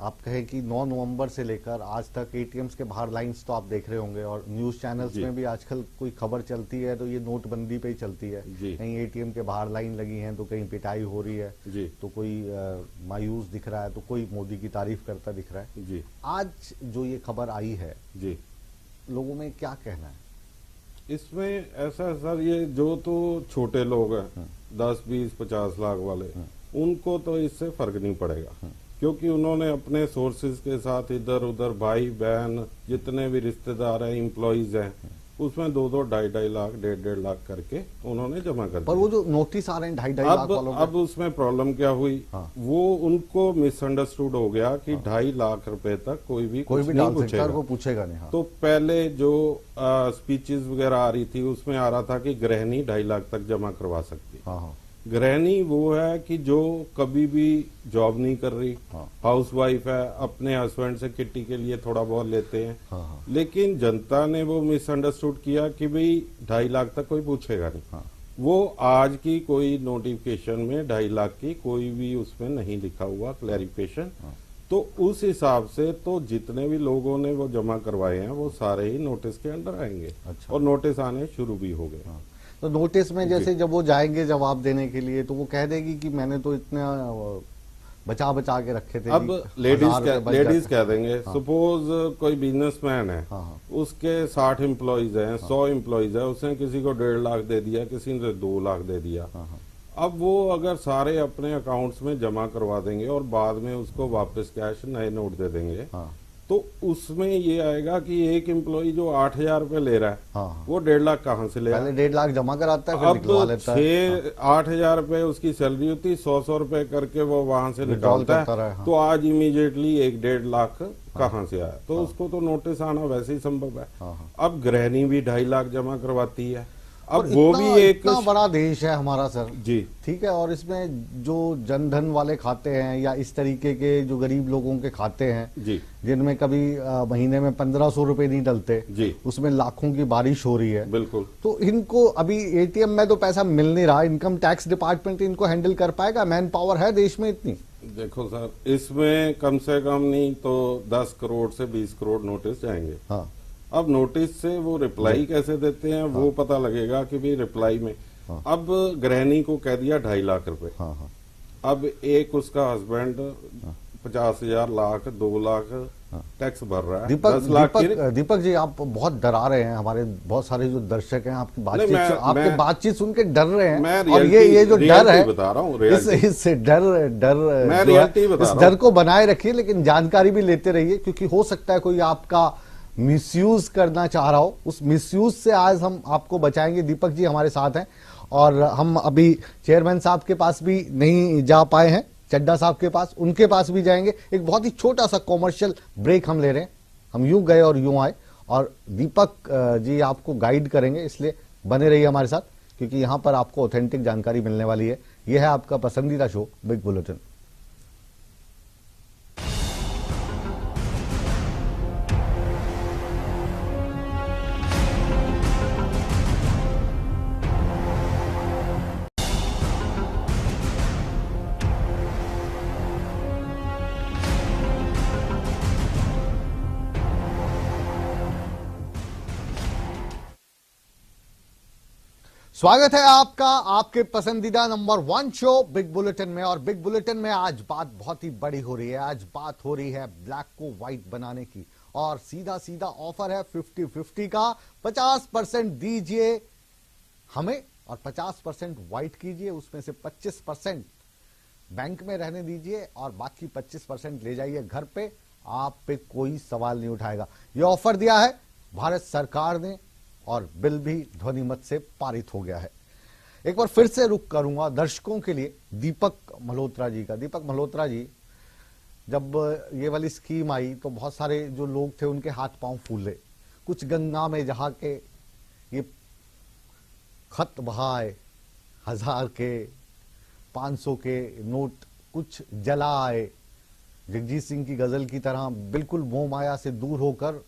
आप कहें कि 9 नवंबर से लेकर आज तक एटीएम्स के बाहर लाइंस तो आप देख रहे होंगे, और न्यूज चैनल्स में भी आजकल कोई खबर चलती है तो ये नोटबंदी पे ही चलती है। कहीं एटीएम के बाहर लाइन लगी है तो कहीं पिटाई हो रही है, तो कोई मायूस दिख रहा है तो कोई मोदी की तारीफ करता दिख रहा है। आज जो ये खबर आई है लोगों में क्या कहना है इसमें? ऐसा सर, ये जो तो छोटे लोग हैं 10, 20, 50 लाख वाले, उनको तो इससे फर्क नहीं पड़ेगा, क्योंकि उन्होंने अपने सोर्सेज के साथ इधर उधर भाई बहन जितने भी रिश्तेदार हैं, एम्प्लॉइज हैं, उसमें 2-2, 2.5 लाख, 1.5 लाख करके उन्होंने जमा कर दिया। पर वो जो नोटिस आ रहे हैं 2.5 लाख वालों अब उसमें प्रॉब्लम क्या हुई, वो उनको मिसअंडरस्टूड हो गया कि 2.5 लाख रुपए तक कोई भी नहीं पूछेगा, वो पूछेगा नहीं। तो पहले जो स्पीचेस वगैरह आ रही थी उसमें आ रहा था कि गृहिणी 2.5 लाख तक जमा करवा सकती। गृहिणी वो है कि जो कभी भी जॉब नहीं कर रही, हाउस वाइफ है, अपने हस्बैंड से किट्टी के लिए थोड़ा बहुत लेते हैं। लेकिन जनता ने वो मिसअंडरस्टूड किया कि भाई 2.5 लाख तक कोई पूछेगा नहीं। वो आज की कोई नोटिफिकेशन में 2.5 लाख की कोई भी उसमें नहीं लिखा हुआ क्लैरिफिकेशन। तो उस हिसाब से तो जितने भी लोगों ने वो जमा करवाए हैं वो सारे ही नोटिस के अंडर आएंगे। और नोटिस आने शुरू भी हो गए। तो नोटिस में जैसे जब वो जाएंगे जवाब देने के लिए तो वो कह देगी कि मैंने तो इतना बचा के रखे थे। अब लेडीज कह देंगे, सपोज कोई बिजनेसमैन है, उसके 60 एम्प्लॉइज हैं, 100 एम्प्लॉइज है, उसने किसी को 1.5 लाख दे दिया, किसी ने 2 लाख दे दिया। अब वो अगर सारे अपने अकाउंट्स में जमा करवा देंगे और बाद में उसको वापस कैश नए नोट दे देंगे, तो उसमें ये आएगा कि एक एम्प्लॉय जो 8,000 रुपए ले रहा है वो 1.5 लाख कहाँ से ले रहा है? 1.5 लाख जमा कराता है, फिर निकलवा लेता है। 8,000 रुपए उसकी सैलरी होती, 100 रुपए करके वो वहां से निकालता है। तो आज इमीडिएटली 1.5 लाख कहाँ से आया? तो उसको तो नोटिस आना वैसे ही संभव है। अब गृहिणी भी 2.5 लाख जमा करवाती है। अब वो भी एक इतना बड़ा देश है हमारा सर, जी ठीक है, और इसमें जो जनधन वाले खाते हैं या इस तरीके के जो गरीब लोगों के खाते हैं जी, जिनमें कभी महीने में 1500 रुपए नहीं डलते जी, उसमें लाखों की बारिश हो रही है। बिल्कुल। तो इनको अभी एटीएम में तो पैसा मिल नहीं रहा, इनकम टैक्स डिपार्टमेंट इनको हैंडल कर पाएगा? मैन पावर है देश में इतनी? देखो सर, इसमें कम से कम नहीं तो 10 करोड़ से 20 करोड़ नोटिस जाएंगे। अब नोटिस से वो रिप्लाई कैसे देते हैं वो पता लगेगा कि भाई रिप्लाई में अब गृहिणी को कह दिया 2.5 लाख रुपए। अब एक उसका हस्बैंड 50,000, लाख, 2 लाख टैक्स भर रहा है। 10 लाख दीपक जी, आप बहुत डरा रहे हैं, हमारे बहुत सारे जो दर्शक हैं आपकी बातचीत सुन के डर रहे हैं। और ये जो डर है, बता रहा हूँ, इससे डर को बनाए रखिए, लेकिन जानकारी भी लेते रहिए, क्योंकि हो सकता है कोई आपका मिसयूज करना चाह रहा हो। उस मिसयूज से आज हम आपको बचाएंगे। दीपक जी हमारे साथ हैं और हम अभी चेयरमैन साहब के पास भी नहीं जा पाए हैं, चड्डा साहब के पास, उनके पास भी जाएंगे। एक बहुत ही छोटा सा कॉमर्शियल ब्रेक हम ले रहे हैं। हम यूं गए और यूं आए, और दीपक जी आपको गाइड करेंगे, इसलिए बने रहिए हमारे साथ, क्योंकि यहां पर आपको ऑथेंटिक जानकारी मिलने वाली है। यह है आपका पसंदीदा शो बिग बुलेटिन। स्वागत है आपका आपके पसंदीदा नंबर 1 शो बिग बुलेटिन में। और बिग बुलेटिन में आज बात बहुत ही बड़ी हो रही है। आज बात हो रही है ब्लैक को व्हाइट बनाने की, और सीधा सीधा ऑफर है 50-50 का। 50% दीजिए हमें और 50% व्हाइट कीजिए, उसमें से 25% बैंक में रहने दीजिए और बाकी 25% ले जाइए घर पे। आप पे कोई सवाल नहीं उठाएगा। यह ऑफर दिया है भारत सरकार ने और बिल भी ध्वनिमत से पारित हो गया है। एक बार फिर से रुक करूंगा दर्शकों के लिए दीपक मल्होत्रा जी का। दीपक मल्होत्रा जी, जब ये वाली स्कीम आई तो बहुत सारे जो लोग थे उनके हाथ पांव फूले। कुछ गंगा में जहा के ये खत बहाए 1000 के 500 के नोट कुछ जला आए। जगजीत सिंह की गजल की तरह बिल्कुल मोह माया से दूर होकर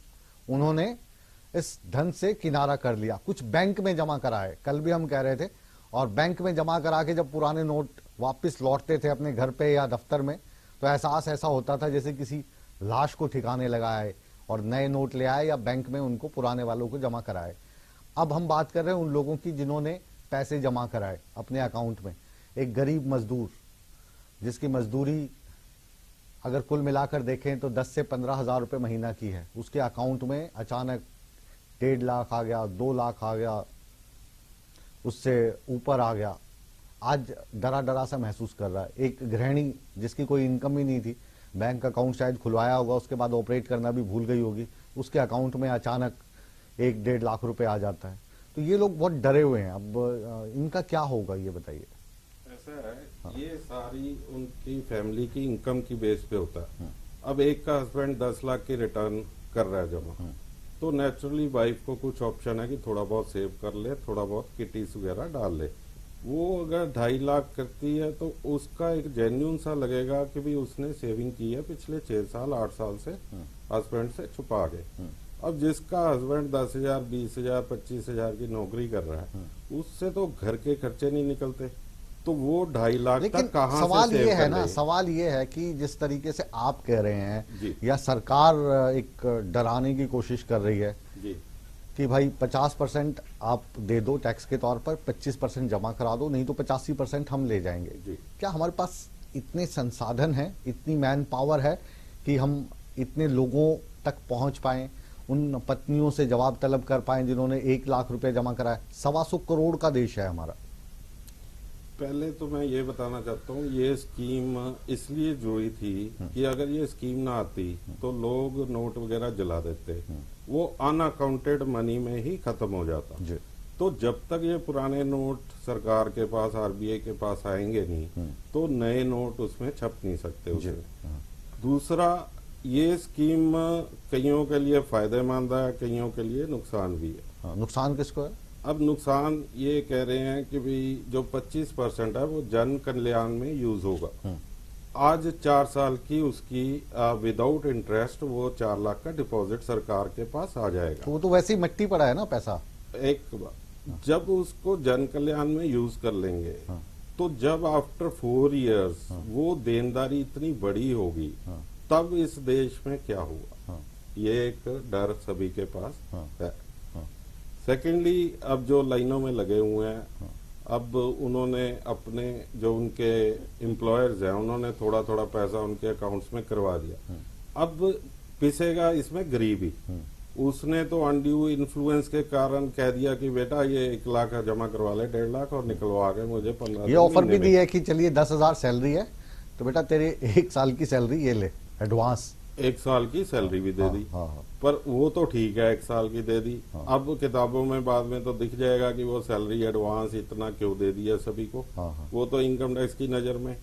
उन्होंने इस धन से किनारा कर लिया। कुछ बैंक में जमा कराए, कल भी हम कह रहे थे, और बैंक में जमा करा के जब पुराने नोट वापस लौटते थे अपने घर पे या दफ्तर में तो एहसास ऐसा होता था जैसे किसी लाश को ठिकाने लगाए और नए नोट ले आए या बैंक में उनको पुराने वालों को जमा कराए। अब हम बात कर रहे हैं उन लोगों की जिन्होंने पैसे जमा कराए अपने अकाउंट में। एक गरीब मजदूर जिसकी मजदूरी अगर कुल मिलाकर देखें तो 10 से 15 हजार रुपए महीना की है, उसके अकाउंट में अचानक 1.5 लाख आ गया, 2 लाख आ गया, उससे ऊपर आ गया। आज डरा डरा सा महसूस कर रहा है। एक गृहिणी जिसकी कोई इनकम ही नहीं थी, बैंक अकाउंट शायद खुलवाया होगा, उसके बाद ऑपरेट करना भी भूल गई होगी, उसके अकाउंट में अचानक 1-1.5 लाख रुपए आ जाता है। तो ये लोग बहुत डरे हुए हैं। अब इनका क्या होगा ये बताइए। ऐसा है, ये सारी उनकी फैमिली की इनकम की बेस पे होता है। अब एक का हस्बैंड 10 लाख की रिटर्न कर रहा है जमा, तो नेचुरली वाइफ को कुछ ऑप्शन है कि थोड़ा बहुत सेव कर ले, थोड़ा बहुत किटीज वगैरह डाल ले। वो अगर 2.5 लाख करती है तो उसका एक जेन्युइन सा लगेगा कि भी उसने सेविंग की है पिछले 6 साल 8 साल से हस्बैंड से छुपा के। अब जिसका हस्बैंड 10,000 20,000 25,000 की नौकरी कर रहा है, उससे तो घर के खर्चे नहीं निकलते, तो वो 2.5 लाख तक कहाँ सवाल से ये सेव है कर ना, लेगी? सवाल ये है कि जिस तरीके से आप कह रहे हैं या सरकार एक डराने की कोशिश कर रही है जी कि भाई 50% आप दे दो टैक्स के तौर पर, 25% जमा करा दो, नहीं तो 85% हम ले जाएंगे। क्या हमारे पास इतने संसाधन हैं, इतनी मैन पावर है कि हम इतने लोगों तक पहुंच पाए, उन पत्नियों से जवाब तलब कर पाए जिन्होंने 1 लाख रुपए जमा कराए? 125 करोड़ का देश है हमारा। पहले तो मैं ये बताना चाहता हूँ, ये स्कीम इसलिए जोई थी कि अगर ये स्कीम ना आती तो लोग नोट वगैरह जला देते, वो अनअकाउंटेड मनी में ही खत्म हो जाता। तो जब तक ये पुराने नोट सरकार के पास, आरबीआई के पास आएंगे नहीं, तो नए नोट उसमें छप नहीं सकते उसमें। दूसरा, ये स्कीम कईयों के लिए फायदेमंद है, कईयों के लिए नुकसान भी है। नुकसान किसको है? अब नुकसान ये कह रहे हैं कि भाई जो 25% है वो जन कल्याण में यूज होगा। आज 4 साल की उसकी विदाउट इंटरेस्ट वो 4 लाख का डिपॉजिट सरकार के पास आ जाएगा। तो वो तो वैसे ही मिट्टी पड़ा है ना पैसा। एक जब उसको जन कल्याण में यूज कर लेंगे तो जब आफ्टर 4 इयर्स वो देनदारी इतनी बड़ी होगी, तब इस देश में क्या होगा, ये एक डर सभी के पास है। सेकेंडली, अब जो लाइनों में लगे हुए हैं, अब उन्होंने अपने जो उनके एम्प्लॉयर्स हैं उन्होंने थोड़ा थोड़ा पैसा उनके अकाउंट्स में करवा दिया। अब पिसेगा इसमें गरीबी। उसने तो अनड्यू इन्फ्लुएंस के कारण कह दिया कि बेटा ये 1 लाख जमा करवा ले, 1.5 लाख और निकलवा के मुझे 15। ये ऑफर भी दी है कि चलिए 10,000 सैलरी है तो बेटा तेरे 1 साल की सैलरी ये ले एडवांस। 1 साल की सैलरी भी दे दी। पर वो तो ठीक है, 1 साल की दे दी। अब किताबों में बाद में तो दिख जाएगा कि वो सैलरी एडवांस इतना क्यों दे दिया सभी को। वो तो इनकम टैक्स की नजर में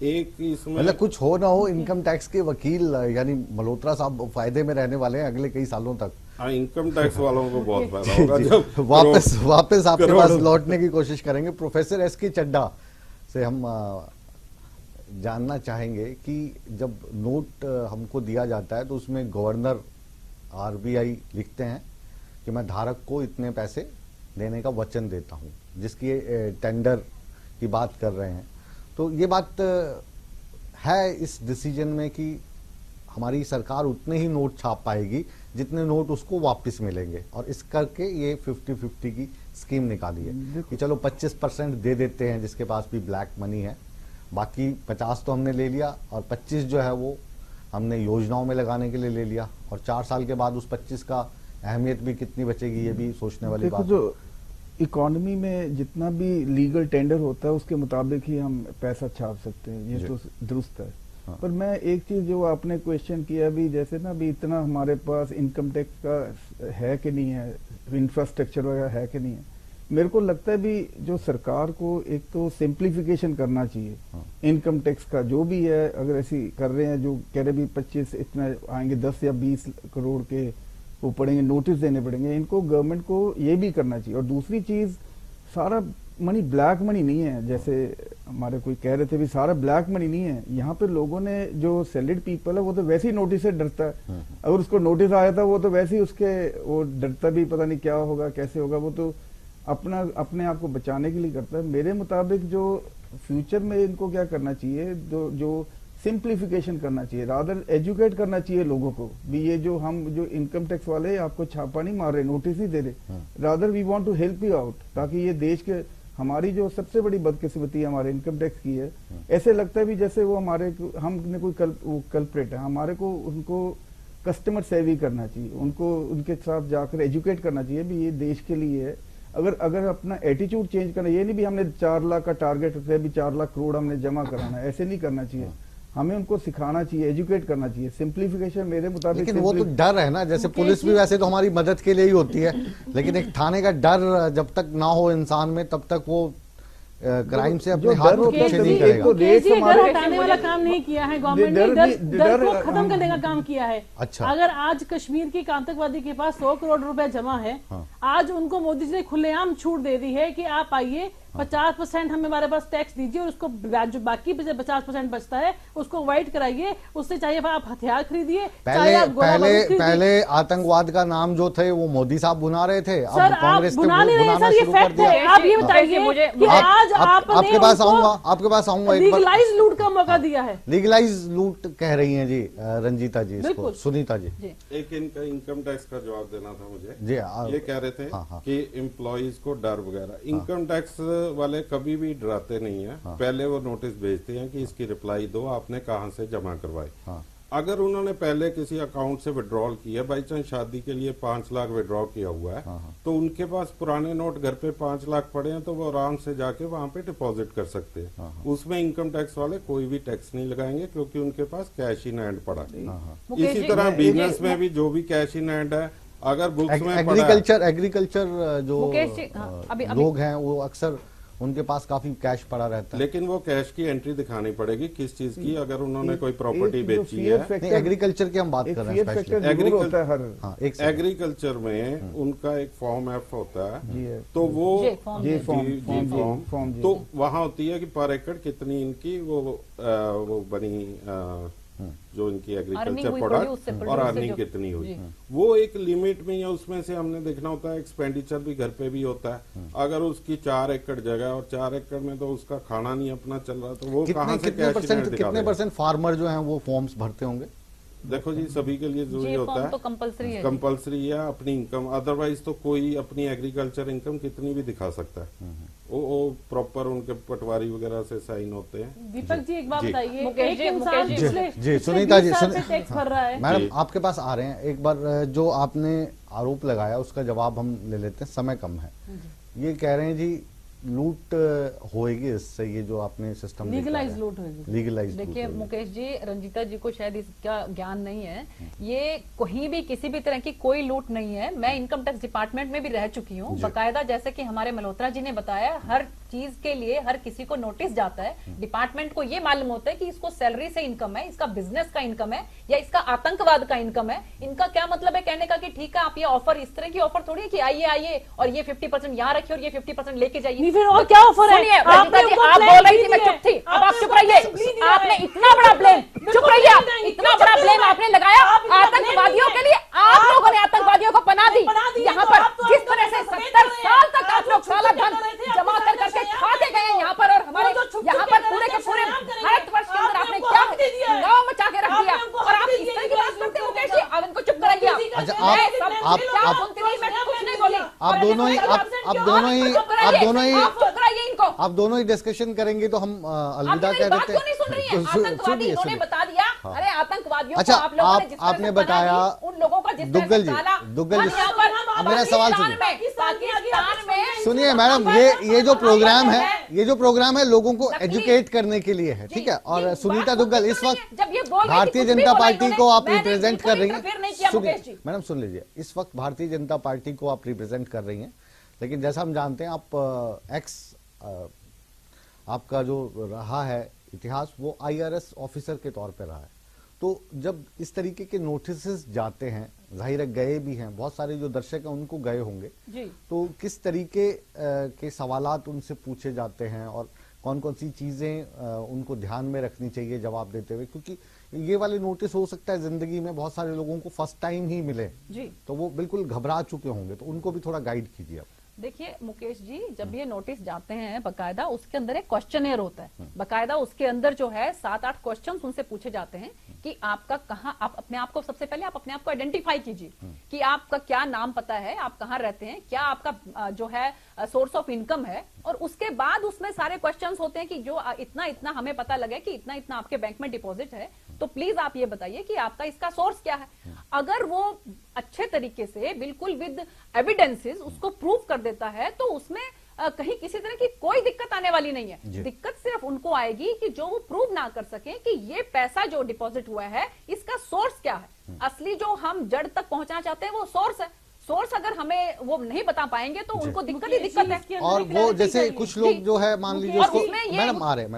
एक इसमें मतलब कुछ हो ना हो, इनकम टैक्स के वकील यानी मल्होत्रा साहब फायदे में रहने वाले हैं अगले कई सालों तक। इनकम टैक्स वालों को बहुत फायदा होगा जब वापस आपके पास लौटने की कोशिश करेंगे। Professor SK. चड्ढा से हम जानना चाहेंगे कि जब नोट हमको दिया जाता है तो उसमें गवर्नर आरबीआई लिखते हैं कि मैं धारक को इतने पैसे देने का वचन देता हूं, जिसकी टेंडर की बात कर रहे हैं। तो ये बात है इस डिसीजन में कि हमारी सरकार उतने ही नोट छाप पाएगी जितने नोट उसको वापस मिलेंगे, और इस करके ये 50-50 की स्कीम निकाली है कि चलो 25% दे देते हैं जिसके पास भी ब्लैक मनी है, बाकी 50 तो हमने ले लिया और 25 जो है वो हमने योजनाओं में लगाने के लिए ले लिया, और 4 साल के बाद उस 25 का अहमियत भी कितनी बचेगी ये भी सोचने वाली बात है। जो इकोनॉमी में जितना भी लीगल टेंडर होता है उसके मुताबिक ही हम पैसा छाप सकते हैं, ये तो दुरुस्त है। पर मैं एक चीज जो आपने क्वेश्चन किया अभी, जैसे ना अभी इतना हमारे पास इनकम टैक्स का है कि नहीं है, इंफ्रास्ट्रक्चर वगैरह है कि नहीं है, मेरे को लगता है भी जो सरकार को एक तो सिंप्लीफिकेशन करना चाहिए इनकम टैक्स का, जो भी है अगर ऐसी कर रहे हैं जो कह रहे भी 25 इतना आएंगे 10 या 20 करोड़ के वो पड़ेंगे, नोटिस देने पड़ेंगे, इनको गवर्नमेंट को ये भी करना चाहिए। और दूसरी चीज, सारा मनी ब्लैक मनी नहीं है, जैसे हमारे कोई कह रहे थे भी सारा ब्लैक मनी नहीं है। यहाँ पे लोगों ने जो सैलरीड पीपल है वो तो वैसे ही नोटिस से डरता है, अगर उसको नोटिस आया था वो तो वैसे ही उसके वो डरता भी, पता नहीं क्या होगा कैसे होगा, वो तो अपने आप को बचाने के लिए करता है। मेरे मुताबिक जो फ्यूचर में इनको क्या करना चाहिए, जो सिंप्लीफिकेशन करना चाहिए, रादर एजुकेट करना चाहिए लोगों को भी। ये जो हम जो इनकम टैक्स वाले आपको छापा नहीं मार रहे, नोटिस ही दे रहे, rather we want to help you out, ताकि ये देश के हमारी जो सबसे बड़ी बदकिस्मती है हमारे इनकम टैक्स की है। ऐसे लगता है भी जैसे वो हमारे हमने कोई कल्प्रेट है, हमारे को उनको कस्टमर सेवी करना चाहिए, उनको उनके साथ जाकर एजुकेट करना चाहिए भी ये देश के लिए है। अगर अपना एटीट्यूड चेंज करना, ये नहीं भी हमने 4 लाख का टारगेट रखा है भी 4 लाख करोड़ हमने जमा कराना है, ऐसे नहीं करना चाहिए। हमें उनको सिखाना चाहिए, एजुकेट करना चाहिए। सिंप्लीफिकेशन मेरे मुताबिक, लेकिन वो तो डर है ना, जैसे पुलिस भी वैसे तो हमारी मदद के लिए ही होती है, लेकिन एक थाने का डर जब तक ना हो इंसान में तब तक वो क्राइम से अपने हाथ को पीछे नहीं करेगा। डर हटाने वाला काम नहीं किया है गवर्नमेंट ने, डर को खत्म करने का काम किया है। अच्छा, अगर आज कश्मीर की आतंकवादी के पास 100 करोड़ रुपए जमा है, आज उनको मोदी जी ने खुलेआम छूट दे दी है कि आप आइए 50% हमारे पास टैक्स दीजिए और उसको जो बाकी 50% बचता है उसको वाइट कराइए, उससे चाहिए आप हथियार खरीदिए, चाहे आप पहले आतंकवाद का नाम जो थे वो मोदी साहब बुना रहे थे, अब कांग्रेस के बुना ये फैक्ट है। आप ये बताइए कि आज आपके पास आऊंगा लीगलाइज लूट का मौका दिया है। लीगलाइज लूट कह रही हैं जी रंजीता जी, इसको सुनीता जी। एक इनका इनकम टैक्स का जवाब देना था मुझे जी। ये कह रहे थे कि एम्प्लॉइज को डर वगैरह, इनकम टैक्स वाले कभी भी डराते नहीं है। पहले वो नोटिस भेजते हैं कि इसकी रिप्लाई दो, आपने कहां से जमा करवाई। अगर उन्होंने पहले किसी अकाउंट से विड्रॉल किया, बाई चांस शादी के लिए 5 लाख विड्रॉ किया हुआ है, तो उनके पास पुराने नोट घर पे 5 लाख पड़े हैं, तो वो आराम से जाके वहां पे डिपॉजिट कर सकते हैं। उसमें इनकम टैक्स वाले कोई भी टैक्स नहीं लगाएंगे, क्योंकि उनके पास कैश इन हैंड पड़ा है। इसी तरह बिजनेस में भी जो भी कैश इन हैंड है, अगर बुक्स में एग्रीकल्चर जो लोग हैं वो अक्सर उनके पास काफी कैश पड़ा रहता है, लेकिन वो कैश की एंट्री दिखानी पड़ेगी किस चीज की, अगर उन्होंने कोई प्रॉपर्टी बेची है। एग्रीकल्चर की हम बात कर रहे हैं, एग्रीकल्चर में उनका एक फॉर्म एफ होता है, तो वो फॉर्म तो वहाँ होती है कि पर एकड़ कितनी इनकी वो बनी जो इनकी एग्रीकल्चर प्रोडक्ट और अर्निंग कितनी हुई, वो एक लिमिट में या उसमें से हमने देखना होता है। एक्सपेंडिचर भी घर पे भी होता है, अगर उसकी 4 एकड़ जगह और 4 एकड़ में तो उसका खाना नहीं अपना चल रहा, तो वो कहाँ से कितने परसेंट फार्मर जो हैं वो फॉर्म्स भरते होंगे? देखो जी, सभी के लिए जरूरी होता है, कंपल्सरी है अपनी इनकम, अदरवाइज तो कोई अपनी एग्रीकल्चर इनकम कितनी भी दिखा सकता है। वो प्रॉपर उनके पटवारी वगैरह से साइन होते हैं। दीपक जी एक बात बताइए, जी सुनीता जी टैक्स भर रहा है, मैडम आपके पास आ रहे हैं, एक बार जो आपने आरोप लगाया उसका जवाब हम ले लेते हैं, समय कम है। ये कह रहे हैं जी लूट होएगी इससे, ये जो आपने सिस्टम लीगलाइज लूट होगी, लीगलाइज। देखिए मुकेश जी, रंजीता जी को शायद इसका ज्ञान नहीं है, ये कहीं भी किसी भी तरह की कोई लूट नहीं है। मैं इनकम टैक्स डिपार्टमेंट में भी रह चुकी हूँ, बकायदा जैसे कि हमारे मल्होत्रा जी ने बताया, हर चीज के लिए हर किसी को नोटिस जाता है, डिपार्टमेंट को ये मालूम होता है कि इसको सैलरी से इनकम है, इसका बिजनेस का इनकम है या इसका आतंकवाद का इनकम है। इनका क्या मतलब है कहने का कि ठीक है आप ये ऑफर, इस तरह की ऑफर थोड़ी है कि आइए और ये 50% यहाँ रखिए और ये 50% लेके जाइए। फिर और क्या ऑफर है? आप बोल रही थी, मैं चुप थी, अब आप चुप रहिए। आपने इतना बड़ा ब्लेम, चुप रहिए आप, इतना बड़ा ब्लेम आपने लगाया आतंकवादियों के लिए, आप लोगों ने आतंकवादियों को पनाह दी। यहाँ पर जिस तरह से 70 साल तक आप लोग काला धन जमा कर करके खाते गए यहाँ पर, और हमारे यहाँ पर पूरे के पूरे भारतवर्ष के अंदर आपने क्या गाँव मचा के रख दिया, और आप इस तरह की बात करते हो मुकेश जी, अब इनको चुप कराइए आप। आप दोनों ही डिस्कशन करेंगे तो हम अलविदा कह देते हैं। आतंकवादी इन्होंने बता दिया, अरे आतंकवादियों अच्छा, को आप लोगों ने जिस तरह आपने से बताया उन लोगों का जिस दुग्गल जी, मेरा सवाल सुनिए मैडम, ये जो प्रोग्राम है लोगों को एजुकेट करने के लिए है, ठीक है। और सुनीता दुग्गल, इस वक्त भारतीय जनता पार्टी को आप रिप्रेजेंट कर रही हैं, मैडम सुन लीजिए, इस वक्त भारतीय जनता पार्टी को आप रिप्रेजेंट कर रही हैं, लेकिन जैसा हम जानते हैं आप आपका जो रहा है इतिहास वो IRS ऑफिसर के तौर पे रहा है। तो जब इस तरीके के नोटिसेस जाते हैं, जाहिर है गए भी हैं, बहुत सारे जो दर्शक हैं उनको गए होंगे जी। तो किस तरीके के सवालात उनसे पूछे जाते हैं और कौन कौन सी चीजें उनको ध्यान में रखनी चाहिए जवाब देते हुए, क्योंकि ये वाले नोटिस हो सकता है जिंदगी में बहुत सारे लोगों को फर्स्ट टाइम ही मिले जी। तो वो बिल्कुल घबरा चुके होंगे, तो उनको भी थोड़ा गाइड कीजिए आप। देखिए मुकेश जी, जब ये नोटिस जाते हैं बकायदा उसके अंदर एक क्वेश्चनेयर होता है, बकायदा उसके अंदर जो है 7-8 क्वेश्चंस उनसे पूछे जाते हैं कि आपका कहाँ, आप अपने आप को सबसे पहले आप अपने आप को आइडेंटिफाई कीजिए कि आपका क्या नाम पता है, आप कहाँ रहते हैं, क्या आपका जो है सोर्स ऑफ इनकम है, और उसके बाद उसमें सारे क्वेश्चंस होते हैं कि जो इतना इतना हमें पता लगे कि इतना इतना आपके बैंक में डिपॉजिट है, तो प्लीज आप ये बताइए कि आपका इसका सोर्स क्या है। अगर वो अच्छे तरीके से बिल्कुल विद एविडेंसेस उसको प्रूव कर देता है तो उसमें कहीं किसी तरह की कोई दिक्कत आने वाली नहीं है। दिक्कत सिर्फ उनको आएगी कि जो वो प्रूव ना कर सके कि ये पैसा जो डिपॉजिट हुआ है इसका सोर्स क्या है। असली जो हम जड़ तक पहुंचना चाहते हैं वो सोर्स है। सोर्स अगर हमें वो नहीं बता पाएंगे तो उनको दिक्कत ही दिक्कत है। और वो जैसे कुछ लोग जो है मान लीजिए उसको मैडम आ रहे हैं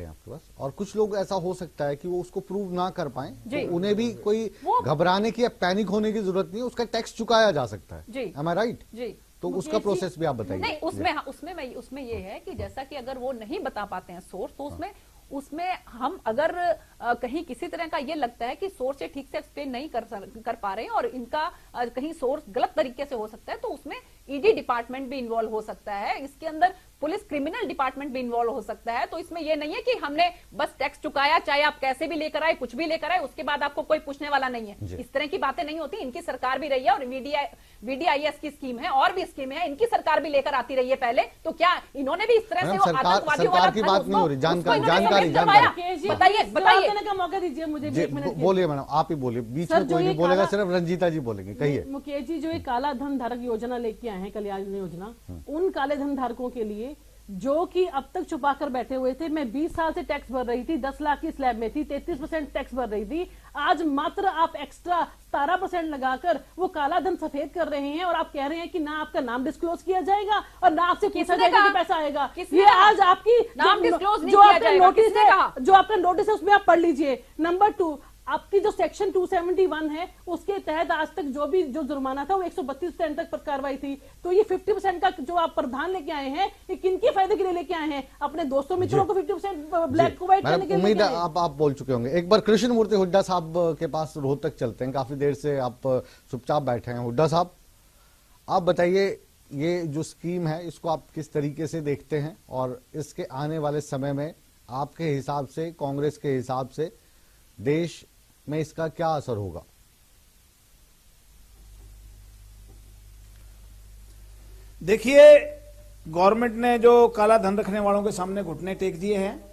आपके पास, और कुछ लोग ऐसा हो सकता है कि वो उसको प्रूव ना कर पाए, तो उन्हें भी कोई घबराने की या पैनिक होने की जरूरत नहीं है, उसका टैक्स चुकाया जा सकता है। Am I right? जी। तो उसका प्रोसेस भी आप बताइए। नहीं, उसमें ये है कि जैसा कि अगर वो नहीं बता पाते हैं सोर्स, तो उसमें हम अगर कहीं किसी तरह का ये लगता है कि सोर्स से ठीक से एक्सप्लेन नहीं कर पा रहे हैं और इनका कहीं सोर्स गलत तरीके से हो सकता है, तो उसमें ईडी डिपार्टमेंट भी इन्वॉल्व हो सकता है, इसके अंदर पुलिस क्रिमिनल डिपार्टमेंट भी इन्वॉल्व हो सकता है। तो इसमें ये नहीं है कि हमने बस टैक्स चुकाया, चाहे आप कैसे भी लेकर आए, कुछ भी लेकर आए, उसके बाद आपको कोई पूछने वाला नहीं है। इस तरह की बातें नहीं होती। इनकी सरकार भी रही है और VDIS की स्कीम है और भी स्कीमें हैं, इनकी सरकार भी लेकर आती रही है पहले। तो क्या इन्होंने भी इस तरह से सरकार की बात नहीं हो रही, जानकारी बताइए का मौका दीजिए मुझे। बोलिए मैडम, आप ही बोलिए, बीच में कोई नहीं बोलेगा, सिर्फ रंजीता जी बोलेंगे। कहिए। मुकेश जी, जो एक काला धन धारक योजना लेके आए हैं, कल्याण योजना, उन काले धन धारकों के लिए जो कि अब तक छुपा कर बैठे हुए थे। मैं 20 साल से टैक्स भर रही थी, 10 लाख की स्लैब में थी, 33% टैक्स भर रही थी। आज मात्र आप एक्स्ट्रा 17% लगाकर वो काला धन सफेद कर रहे हैं और आप कह रहे हैं कि ना आपका नाम डिस्क्लोज किया जाएगा और ना आपसे पूछा जाएगा कि पैसा आएगा। ये आज आपकी जो आपका नोटिस है उसमें आप पढ़ लीजिए। नंबर 2, आपकी जो सेक्शन 271 है उसके तहत आज तक जो जुर्माना था वो 132% तक पर कार्रवाई थी। तो ये 50% का जो आप प्रावधान लेके आए हैं, ये किनके फायदे के लिए लेके आए हैं? अपने दोस्तों मित्रों को 50% ब्लैक को व्हाइट करने के लिए। उम्मीद है आप बोल चुके होंगे। एक बार कृष्ण मूर्ति हुड्डा साहब के पास रोहतक चलते हैं, काफी देर से आप चुपचाप बैठे हैं। हुड्डा साहब, आप बताइए, ये जो स्कीम है इसको आप किस तरीके से देखते हैं और इसके आने वाले समय में आपके हिसाब से, कांग्रेस के हिसाब से देश में इसका क्या असर होगा? देखिए, गवर्नमेंट ने जो काला धन रखने वालों के सामने घुटने टेक दिए हैं।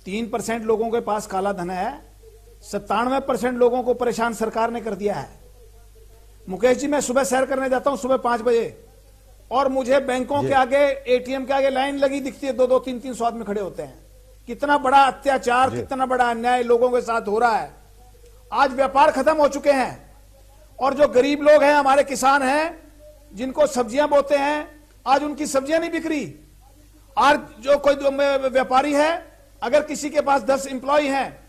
3% लोगों के पास काला धन है, 97% लोगों को परेशान सरकार ने कर दिया है। मुकेश जी, मैं सुबह सैर करने जाता हूं सुबह 5 बजे और मुझे बैंकों के आगे, ATM के आगे लाइन लगी दिखती है, 2-2, 3-300 आदमी खड़े होते हैं। कितना बड़ा अत्याचार, कितना बड़ा अन्याय लोगों के साथ हो रहा है। आज व्यापार खत्म हो चुके हैं और जो गरीब लोग हैं, हमारे किसान हैं, जिनको सब्जियां बोते हैं, आज उनकी सब्जियां नहीं बिक रही। आज जो कोई व्यापारी है, अगर किसी के पास 10 एम्प्लॉय हैं,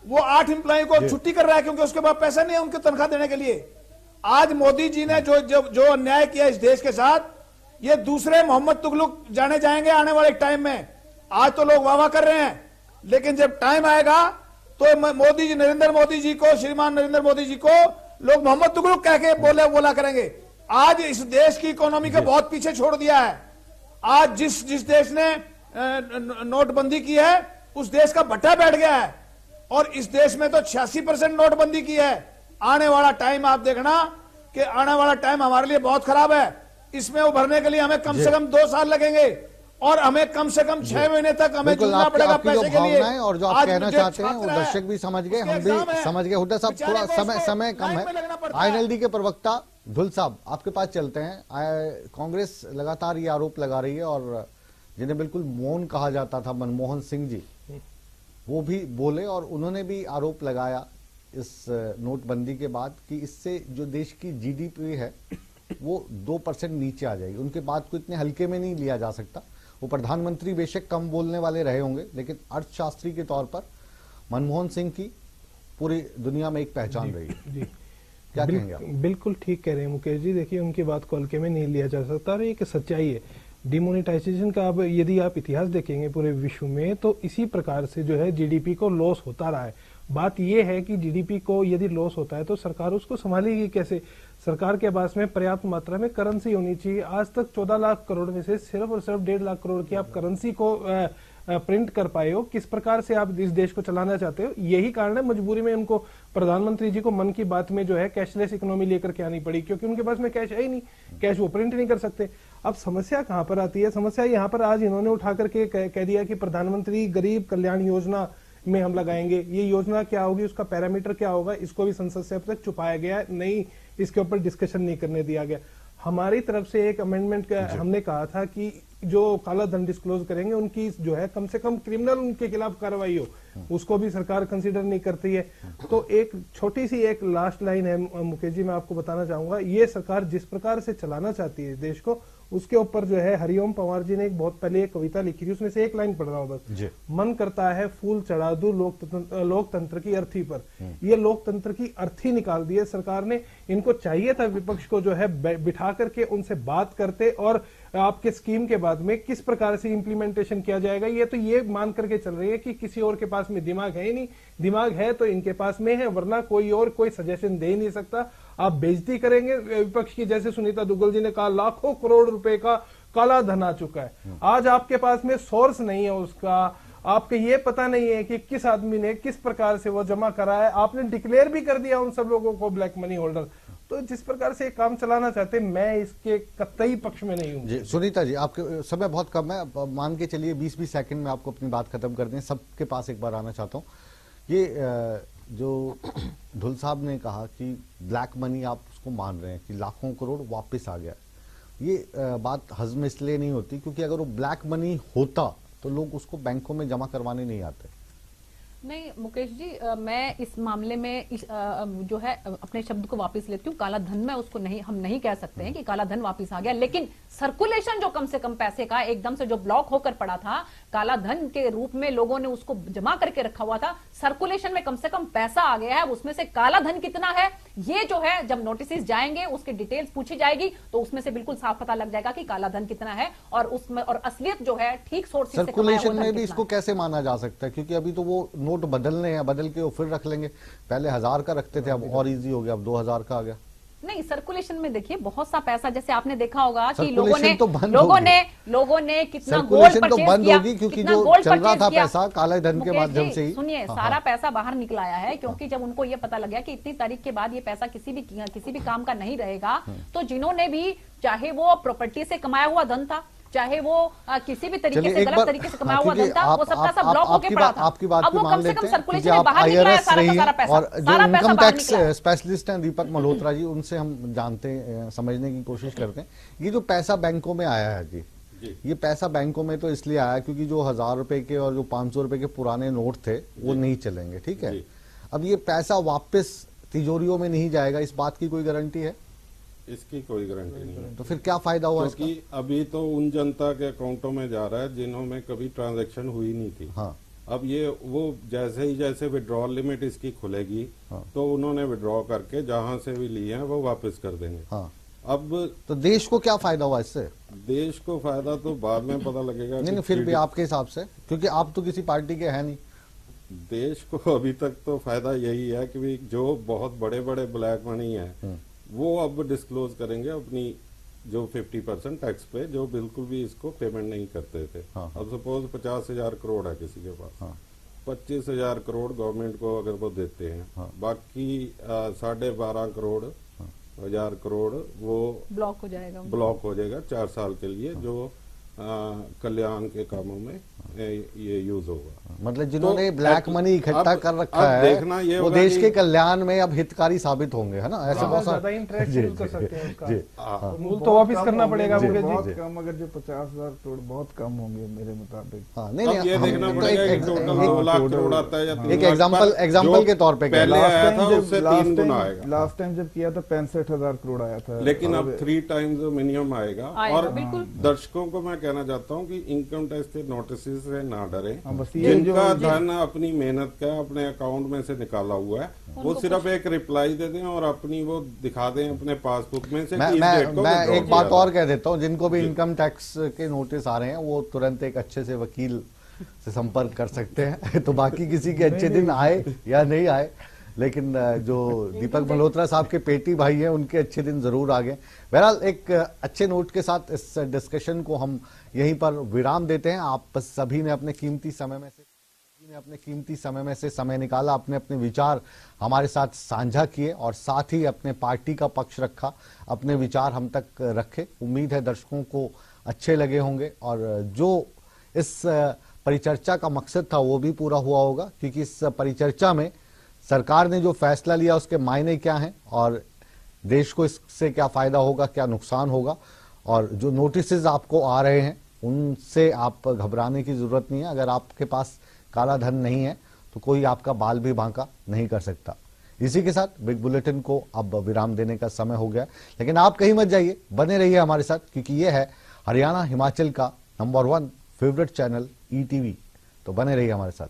वो 8 एम्प्लॉय को छुट्टी कर रहा है क्योंकि उसके पास पैसा नहीं है उनकी तनख्वाह देने के लिए। आज मोदी जी ने जो अन्याय किया इस देश के साथ, ये दूसरे मोहम्मद तुगलक जाने जाएंगे आने वाले टाइम में। आज तो लोग वाह कर रहे हैं, लेकिन जब टाइम आएगा तो मोदी जी, नरेंद्र मोदी जी को, श्रीमान नरेंद्र मोदी जी को लोग मोहम्मद तुगलक कह के बोला करेंगे। आज इस देश की इकोनॉमी को बहुत पीछे छोड़ दिया है। आज जिस देश ने नोटबंदी की है, उस देश का भट्टा बैठ गया है और इस देश में तो 86% नोटबंदी की है। आने वाला टाइम आप देखना कि आने वाला टाइम हमारे लिए बहुत खराब है। इसमें उभरने के लिए हमें कम से कम 2 साल लगेंगे और हमें कम से कम 6 महीने तक हमें जूझना पड़ेगा पैसे के लिए। और जो आप कहना चाहते हैं वो दर्शक भी समझ गए, हम भी समझ गए। हुड्डा साहब, थोड़ा समय कम है। INLD के प्रवक्ता धुल साहब, आपके पास चलते हैं। कांग्रेस लगातार ये आरोप लगा रही है और जिन्हें बिल्कुल मौन कहा जाता था, मनमोहन सिंह जी, वो भी बोले और उन्होंने भी आरोप लगाया इस नोटबंदी के बाद कि इससे जो देश की GDP है वो 2% नीचे आ जाएगी। उनके बात को इतने हल्के में नहीं लिया जा सकता। वो प्रधानमंत्री बेशक कम बोलने वाले रहे होंगे, लेकिन अर्थशास्त्री के तौर पर मनमोहन सिंह की पूरी दुनिया में एक पहचान रही है। जी क्या कहेंगे आप? बिल्कुल ठीक कह रहे हैं मुकेश जी। देखिए, उनकी बात को हल्के में नहीं लिया जा सकता और एक सच्चाई है। डिमोनेटाइजेशन का अब यदि आप इतिहास देखेंगे पूरे विश्व में, तो इसी प्रकार से जो है जीडीपी को लॉस होता रहा है। बात यह है कि जीडीपी को यदि लॉस होता है तो सरकार उसको संभालेगी कैसे? सरकार के पास में पर्याप्त मात्रा में करेंसी होनी चाहिए। आज तक 14 लाख करोड़ में से सिर्फ और सिर्फ 1.5 लाख करोड़ की आप करेंसी को प्रिंट कर पाए हो। किस प्रकार से आप इस देश को चलाना चाहते हो? यही कारण है मजबूरी में उनको, प्रधानमंत्री जी को मन की बात में जो है कैशलेस इकोनॉमी लेकर के आनी पड़ी, क्योंकि उनके पास में कैश है ही नहीं, कैश वो प्रिंट नहीं कर सकते। अब समस्या कहां पर आती है? समस्या यहाँ पर आज इन्होंने उठा करके कह दिया कि प्रधानमंत्री गरीब कल्याण योजना में हम लगाएंगे। ये योजना क्या होगी, उसका पैरामीटर क्या होगा, इसको भी संसद से अब तक छुपाया गया, नहीं इसके ऊपर डिस्कशन नहीं करने दिया गया। हमारी तरफ से एक अमेंडमेंट हमने कहा था कि जो काला धन डिस्क्लोज करेंगे उनकी जो है कम से कम क्रिमिनल उनके खिलाफ कार्रवाई हो, उसको भी सरकार कंसीडर नहीं करती है। तो एक छोटी सी एक लास्ट लाइन है मुकेश जी, मैं आपको बताना चाहूंगा, ये सरकार जिस प्रकार से चलाना चाहती है देश को, उसके ऊपर जो है हरिओम पंवार जी ने एक बहुत पहले एक कविता लिखी थी, उसमें से एक लाइन पढ़ रहा हूं बस। मन करता है फूल चढ़ा दूं लोकतंत्र की अर्थी पर। ये लोकतंत्र की अर्थी निकाल दी है सरकार ने। इनको चाहिए था विपक्ष को जो है बिठा करके उनसे बात करते और आपके स्कीम के बाद में किस प्रकार से इंप्लीमेंटेशन किया जाएगा। ये तो ये मान करके चल रही है कि किसी और के पास में दिमाग है ही नहीं, दिमाग है तो इनके पास में है, वरना कोई और कोई सजेशन दे ही नहीं सकता। आप बेइज्जती करेंगे विपक्ष की, जैसे सुनीता दुग्गल जी ने कहा लाखों करोड़ रुपए का काला धन आ चुका है। आज आपके पास में सोर्स नहीं है उसका, आपको ये पता नहीं है कि किस आदमी ने किस प्रकार से वो जमा करा है, आपने डिक्लेयर भी कर दिया उन सब लोगों को ब्लैक मनी होल्डर। तो जिस प्रकार से काम चलाना चाहते हैं, मैं इसके कतई पक्ष में नहीं हूं। जी सुनीता जी, आपके समय बहुत कम है, मान के चलिए 20-20 सेकंड में आपको अपनी बात खत्म कर दें। सबके पास एक बार आना चाहता हूं। ये जो धुल साहब ने कहा कि ब्लैक मनी आप उसको मान रहे हैं कि लाखों करोड़ वापस आ गया, ये बात हजम इसलिए नहीं होती क्योंकि अगर वो ब्लैक मनी होता तो लोग उसको बैंकों में जमा करवाने नहीं आते। नहीं मुकेश जी, मैं इस मामले में जो है अपने शब्द को वापस लेती हूँ। काला धन में उसको नहीं, हम नहीं कह सकते हैं कि काला धन वापस आ गया, लेकिन सर्कुलेशन जो कम से कम पैसे का एकदम से जो ब्लॉक होकर पड़ा था, काला धन के रूप में लोगों ने उसको जमा करके रखा हुआ था, सर्कुलेशन में कम से कम पैसा आ गया है। उसमें से काला धन कितना है, ये जो है जब नोटिस जाएंगे उसकी डिटेल्स पूछी जाएगी तो उसमें से बिल्कुल साफ पता लग जाएगा कि काला धन कितना है और उसमें और असलियत जो है ठीक सोर्स से सर्कुलेशन में भी इसको कैसे माना जा सकता है, क्योंकि अभी तो वो नोट बदलने हैं, बदल के वो फिर रख लेंगे। पहले 1000 का रखते थे, अब और इजी हो गया, अब 2000 का आ गया। नहीं, सर्कुलेशन में देखिए बहुत सा पैसा, जैसे आपने देखा होगा कि लोगों ने कितना गोल्ड तो बंद होगी क्योंकि जो चल रहा था पैसा काले धन के माध्यम से ही। सुनिए, सारा पैसा बाहर निकल आया है क्योंकि जब उनको ये पता लग गया कि इतनी तारीख के बाद ये पैसा किसी भी काम का नहीं रहेगा, तो जिन्होंने भी, चाहे वो प्रॉपर्टी से कमाया हुआ धन था, चाहे वो किसी भी तरीके से गलत तरीके से कमाया हुआ धन था, वो सबका सब ब्लॉक होके पड़ा था। आपकी बात अब वो कम से कम सर्कुलेशन में बाहर निकला है सारा का सारा पैसा। और जो इनकम टैक्स स्पेशलिस्ट हैं दीपक मल्होत्रा जी, उनसे हम जानते हैं, समझने की कोशिश करते हैं। ये जो पैसा बैंकों में आया है जी, ये पैसा बैंकों में तो इसलिए आया क्योंकि जो 1000 रुपए के और जो 500 रुपए के पुराने नोट थे वो नहीं चलेंगे, ठीक है। अब ये पैसा वापस तिजोरियों में नहीं जाएगा, इस बात की कोई गारंटी है? इसकी कोई गारंटी नहीं है। तो फिर क्या फायदा हुआ इसका? क्योंकि अभी तो उन जनता के अकाउंटों में जा रहा है जिन्होंने कभी ट्रांजैक्शन हुई नहीं थी। हाँ। अब ये वो जैसे विड्रॉल लिमिट इसकी खुलेगी, हाँ। तो उन्होंने विड्रॉ करके जहां से भी लिए हैं वो वापस कर देंगे। हाँ। अब तो देश को क्या फायदा हुआ इससे? देश को फायदा तो बाद में पता लगेगा। नहीं, फिर भी आपके हिसाब से, क्योंकि आप तो किसी पार्टी के है नहीं। देश को अभी तक तो फायदा यही है कि जो बहुत बड़े बड़े ब्लैक मनी है वो अब डिस्क्लोज करेंगे अपनी जो 50% टैक्स पे, जो बिल्कुल भी इसको पेमेंट नहीं करते थे। हाँ। अब सपोज 50,000 करोड़ है किसी के पास, हाँ। 25,000 करोड़ गवर्नमेंट को अगर वो देते हैं, हाँ। बाकी 12.5 करोड़ हजार करोड़ वो ब्लॉक हो जाएगा 4 साल के लिए, जो कल्याण के कामों में ये यूज होगा। मतलब जिन्होंने तो ब्लैक मनी इकट्ठा कर रखा है देखना ये वो देश के कल्याण में अब हितकारी साबित होंगे, है ना? ऐसे बहुत ज्यादा इंटरेस्ट यूज कर सकते हैं उसका। मूल तो वापिस करना पड़ेगा मुझे बहुत कम, अगर जो 50,000 करोड़ बहुत कम होंगे मेरे मुताबिक। हाँ, नहीं ये देखना पड़ेगा कि टोटल 2 लाख करोड़ आता है या 3 एक एग्जांपल के तौर पे पहले आया था उससे 3 गुना आएगा। लास्ट टाइम जब किया था 65,000 करोड़ आया था, लेकिन अब 3 टाइम्स मिनिमम आएगा। और दर्शकों को मैं कहना चाहता हूँ कि इनकम टैक्स के नोटिस से ना डरे। जिनका धन अपनी मेहनत का अपने अकाउंट में से निकाला हुआ है वो सिर्फ एक रिप्लाई दे दें और अपनी वो दिखा दें अपने पासबुक में से। मैं एक बात और कह देता हूँ, जिनको भी इनकम टैक्स के नोटिस आ रहे हैं वो तुरंत एक अच्छे से वकील से संपर्क कर सकते हैं। तो बाकी किसी के अच्छे दिन आए या नहीं आए, लेकिन जो दीपक मल्होत्रा साहब के पेटी भाई हैं उनके अच्छे दिन जरूर आ गए। बहरहाल एक अच्छे नोट के साथ इस डिस्कशन को हम यहीं पर विराम देते हैं। आप सभी ने अपने कीमती समय में से समय निकाला, अपने अपने विचार हमारे साथ साझा किए और साथ ही अपने पार्टी का पक्ष रखा, अपने विचार हम तक रखे। उम्मीद है दर्शकों को अच्छे लगे होंगे और जो इस परिचर्चा का मकसद था वो भी पूरा हुआ होगा, क्योंकि इस परिचर्चा में सरकार ने जो फैसला लिया उसके मायने क्या हैं और देश को इससे क्या फायदा होगा, क्या नुकसान होगा। और जो नोटिसेस आपको आ रहे हैं उनसे आप घबराने की जरूरत नहीं है। अगर आपके पास काला धन नहीं है तो कोई आपका बाल भी बांका नहीं कर सकता। इसी के साथ बिग बुलेटिन को अब विराम देने का समय हो गया, लेकिन आप कहीं मत जाइए, बने रहिए हमारे साथ, क्योंकि ये है हरियाणा हिमाचल का नंबर 1 फेवरेट चैनल ETV। तो बने रहिए हमारे साथ।